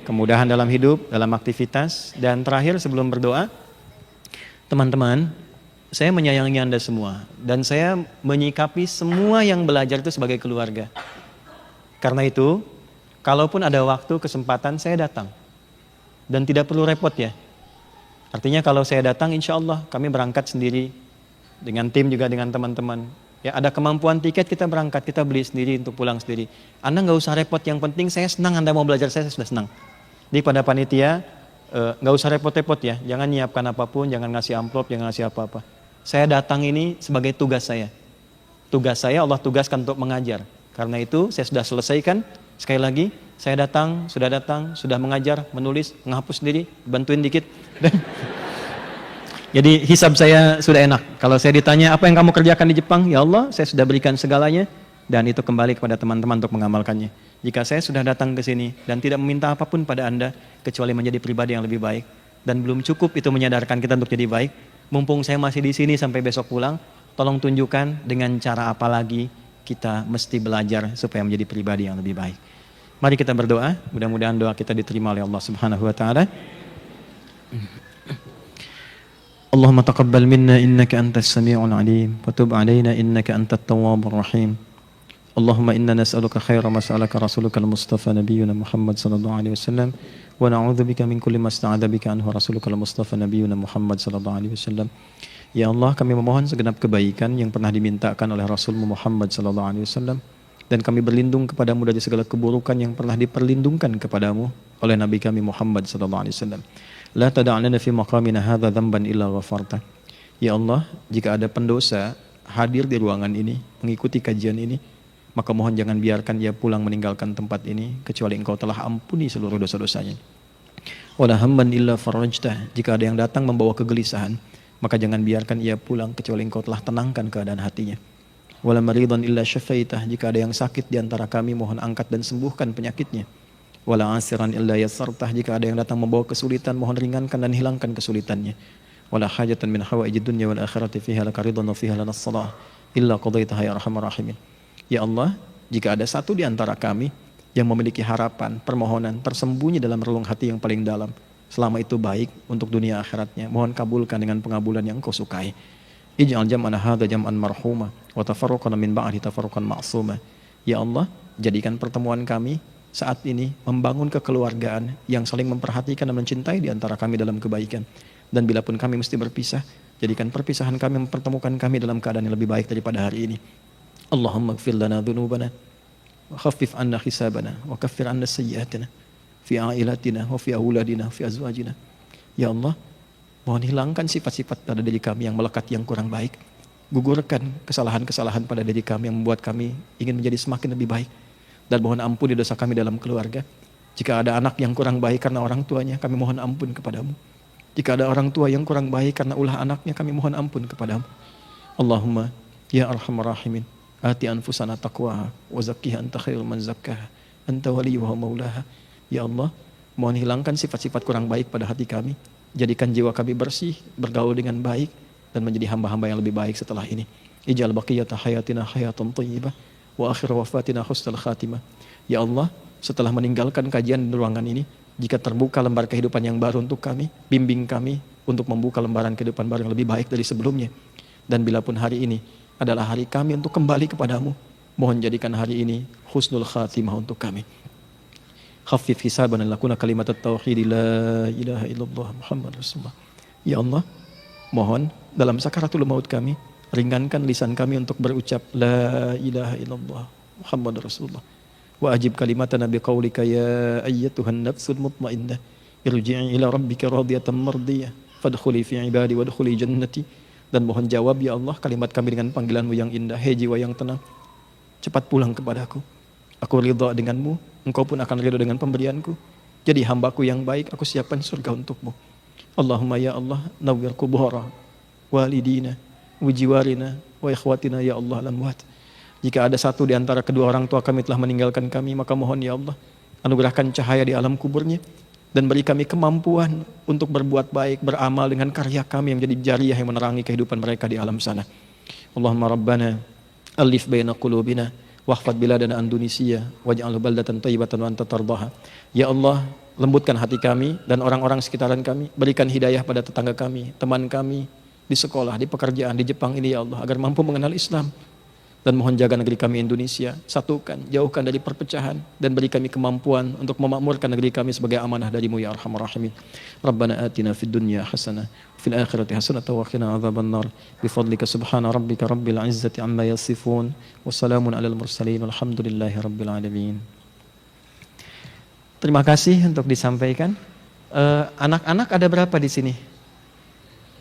kemudahan dalam hidup, dalam aktivitas. Dan terakhir sebelum berdoa, teman-teman, saya menyayangi Anda semua, dan saya menyikapi semua yang belajar itu sebagai keluarga. Karena itu, kalaupun ada waktu, kesempatan, saya datang. Dan tidak perlu repot ya. Artinya kalau saya datang, insya Allah kami berangkat sendiri, dengan tim juga dengan teman-teman. Ya, ada kemampuan tiket, kita berangkat, kita beli sendiri untuk pulang sendiri. Anda nggak usah repot, yang penting saya senang Anda mau belajar, saya sudah senang. Jadi pada panitia, nggak usah repot-repot ya, jangan nyiapkan apapun, jangan ngasih amplop, jangan ngasih apa-apa. Saya datang ini sebagai tugas saya. Tugas saya Allah tugaskan untuk mengajar. Karena itu saya sudah selesaikan, sekali lagi, saya datang, sudah mengajar, menulis, menghapus sendiri, bantuin dikit. Jadi hisab saya sudah enak. Kalau saya ditanya apa yang kamu kerjakan di Jepang, ya Allah, saya sudah berikan segalanya dan itu kembali kepada teman-teman untuk mengamalkannya. Jika saya sudah datang ke sini dan tidak meminta apapun pada Anda kecuali menjadi pribadi yang lebih baik dan belum cukup itu menyadarkan kita untuk jadi baik, mumpung saya masih di sini sampai besok pulang, tolong tunjukkan dengan cara apa lagi kita mesti belajar supaya menjadi pribadi yang lebih baik. Mari kita berdoa, mudah-mudahan doa kita diterima oleh Allah Subhanahu wa Ta'ala. اللهم تقبل منا إنك أنت السميع العليم وتب علينا إنك أنت التواب الرحيم اللهم إنا نسألك خير ما سألك رسولك المصطفى نبينا محمد صلى الله عليه وسلم ونعوذ بك من كل ما استعاذ بك عنه رسولك المصطفى نبينا محمد صلى الله عليه وسلم. Ya Allah, kami memohon segenap kebaikan yang pernah dimintakan oleh Rasulmu Muhammad sallallahu alaihi wasallam, dan kami berlindung kepadamu dari segala keburukan yang pernah diperlindungkan kepadamu oleh Nabi kami Muhammad sallallahu alaihi wasallam. La tada'lana fi maqamina hadza dzamban illa ghafarta. Ya Allah, jika ada pendosa hadir di ruangan ini, mengikuti kajian ini, maka mohon jangan biarkan ia pulang meninggalkan tempat ini kecuali Engkau telah ampuni seluruh dosa-dosanya. Wala hamman illa farajtah. Jika ada yang datang membawa kegelisahan, maka jangan biarkan ia pulang kecuali Engkau telah tenangkan keadaan hatinya. Wala maridan illa syafaitah. Jika ada yang sakit di antara kami, mohon angkat dan sembuhkan penyakitnya. Wala asiran illa yassartah, jika ada yang datang membawa kesulitan, mohon ringankan dan hilangkan kesulitannya. Wala hajatan min hawaijid dunya wal akhirati fiha laka ridwan wa fiha lanas salah illa qadaitaha ya arhamar rahimin. Ya Allah, jika ada satu di antara kami yang memiliki harapan, permohonan tersembunyi dalam relung hati yang paling dalam, selama itu baik untuk dunia akhiratnya, mohon kabulkan dengan pengabulan yang Kau sukai. Ij'al jam'ana hadza jam'an marhuma wa tafarruqana min ba'di tafarruqan ma'suma. Ya Allah, jadikan pertemuan kami saat ini membangun kekeluargaan yang saling memperhatikan dan mencintai di antara kami dalam kebaikan. Dan bila pun kami mesti berpisah, jadikan perpisahan kami mempertemukan kami dalam keadaan yang lebih baik daripada hari ini. Allahumma ighfir lana dhunubana wa khaffif anna hisabana wa kaffir anna sayyi'atina fi ailatina wa fi auladina wa fi azwajina. Ya Allah, mohon hilangkan sifat-sifat pada diri kami yang melekat yang kurang baik. Gugurkan kesalahan-kesalahan pada diri kami yang membuat kami ingin menjadi semakin lebih baik. Dan mohon ampuni dosa kami dalam keluarga. Jika ada anak yang kurang baik karena orang tuanya, kami mohon ampun kepadamu. Jika ada orang tua yang kurang baik karena ulah anaknya, kami mohon ampun kepadamu. Allahumma ya arhamar rahimin, ati anfusana taqwaha wa zakkiha anta khairul man zakkaha anta waliyuha maulaha. Ya Allah, mohon hilangkan sifat-sifat kurang baik pada hati kami. Jadikan jiwa kami bersih, bergaul dengan baik, dan menjadi hamba-hamba yang lebih baik setelah ini. Ij'al baqiyata hayatina hayatan thayyibah wa akhir wafatina husnul khatimah. Ya Allah, setelah meninggalkan kajian di ruangan ini, jika terbuka lembar kehidupan yang baru untuk kami, bimbing kami untuk membuka lembaran kehidupan baru yang lebih baik dari sebelumnya. Dan bila pun hari ini adalah hari kami untuk kembali kepadamu, mohon jadikan hari ini husnul khatimah untuk kami. Khaffif hisabana lakuna kalimat at-tauhid la ilaha illallah Muhammad Rasulullah. Ya Allah, mohon dalam sakaratul maut kami, ringankan lisan kami untuk berucap la ilaha illallah Muhammad Rasulullah. Wa ajib kalimatana biqaulika ya ayyatuhan nafsul mutmainnah irji'i ila rabbika radiyatan mardiyah fadkhuli fi ibadi wadkhuli jannati. Dan mohon jawab ya Allah kalimat kami dengan panggilanmu yang indah, hei jiwa yang tenang, cepat pulang kepadaku. Aku ridha denganmu, engkau pun akan ridha dengan pemberianku. Jadi hambaku yang baik, aku siapkan surga untukmu. Allahumma ya Allah nawwir qubura walidina wijiwarina wa ikhwatina ya Allah al-amwat. Jika ada satu di antara kedua orang tua kami telah meninggalkan kami, maka mohon ya Allah anugerahkan cahaya di alam kuburnya dan beri kami kemampuan untuk berbuat baik, beramal dengan karya kami yang menjadi jariyah yang menerangi kehidupan mereka di alam sana. Allahumma rabbana alif baina qulubina wahfad biladana Indonesia waj'alhu baldatan thayyibatan wa anta tardaha. Ya Allah, lembutkan hati kami dan orang-orang sekitaran kami, berikan hidayah pada tetangga kami, teman kami di sekolah, di pekerjaan, di Jepang ini ya Allah, agar mampu mengenal Islam. Dan mohon jaga negeri kami Indonesia, satukan, jauhkan dari perpecahan, dan beri kami kemampuan untuk memakmurkan negeri kami sebagai amanah darimu ya arhamar rahimin. Rabbana atina fid dunya hasanah, fil akhirati hasanah wa qina adzabannar. Bifadlika subhana rabbika rabbil izzati amma yasifun, wassalamun alal mursalin, walhamdulillahi rabbil alamin. Terima kasih untuk disampaikan. Anak-anak ada berapa di sini?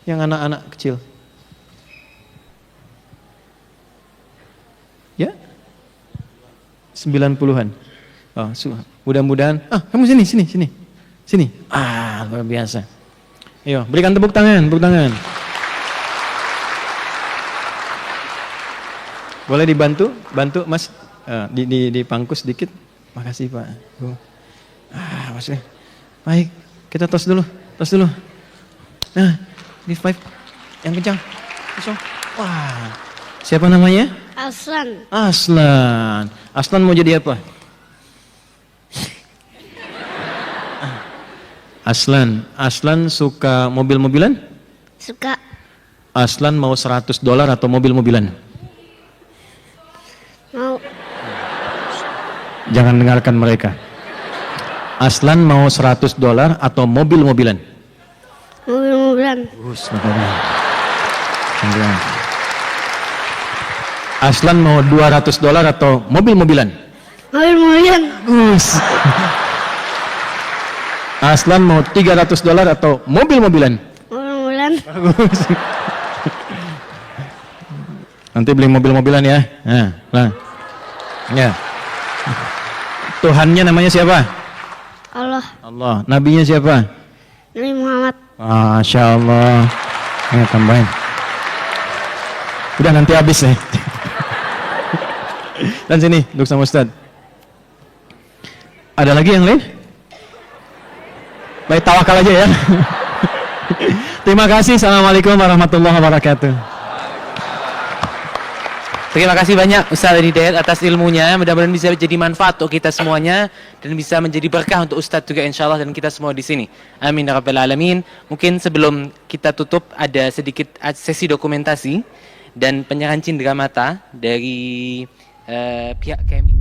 Yang anak-anak kecil? Ya? 90-an. Oh, mudah-mudahan. Kamu sini. Sini. Luar biasa. Ayo, berikan tepuk tangan. Boleh dibantu? Bantu Mas di pangkus sedikit. Makasih Pak. Maksudnya. Baik, kita tos dulu. Nah, di five yang kencang. Kosong. Wah. Siapa namanya? Aslan mau jadi apa? Aslan suka mobil-mobilan? Suka. Aslan mau $100 atau mobil-mobilan? Mau. Jangan dengarkan mereka. Aslan mau $100 atau mobil-mobilan? Mobil-mobilan. Aslan mau $200 atau mobil-mobilan? Mobil-mobilan. Bagus. Aslan mau $300 atau mobil-mobilan? Mobil-mobilan. Bagus. Nanti beli mobil-mobilan ya. Ya. Tuhannya namanya siapa? Allah. Nabinya siapa? Nabi Muhammad. Masya Allah. Ya, tambahin. Udah nanti habis nih. Dan sini, duduk sama Ustaz. Ada lagi yang lain? Baik, tawakal aja ya. Terima kasih. Assalamualaikum warahmatullahi wabarakatuh. Terima kasih banyak Ustaz Hidayat atas ilmunya. Mudah-mudahan bisa jadi manfaat untuk kita semuanya dan bisa menjadi berkah untuk Ustaz juga insyaallah dan kita semua di sini. Amin ya rabbal alamin. Mungkin sebelum kita tutup ada sedikit sesi dokumentasi dan penyerahan cindera mata dari pihak KMI.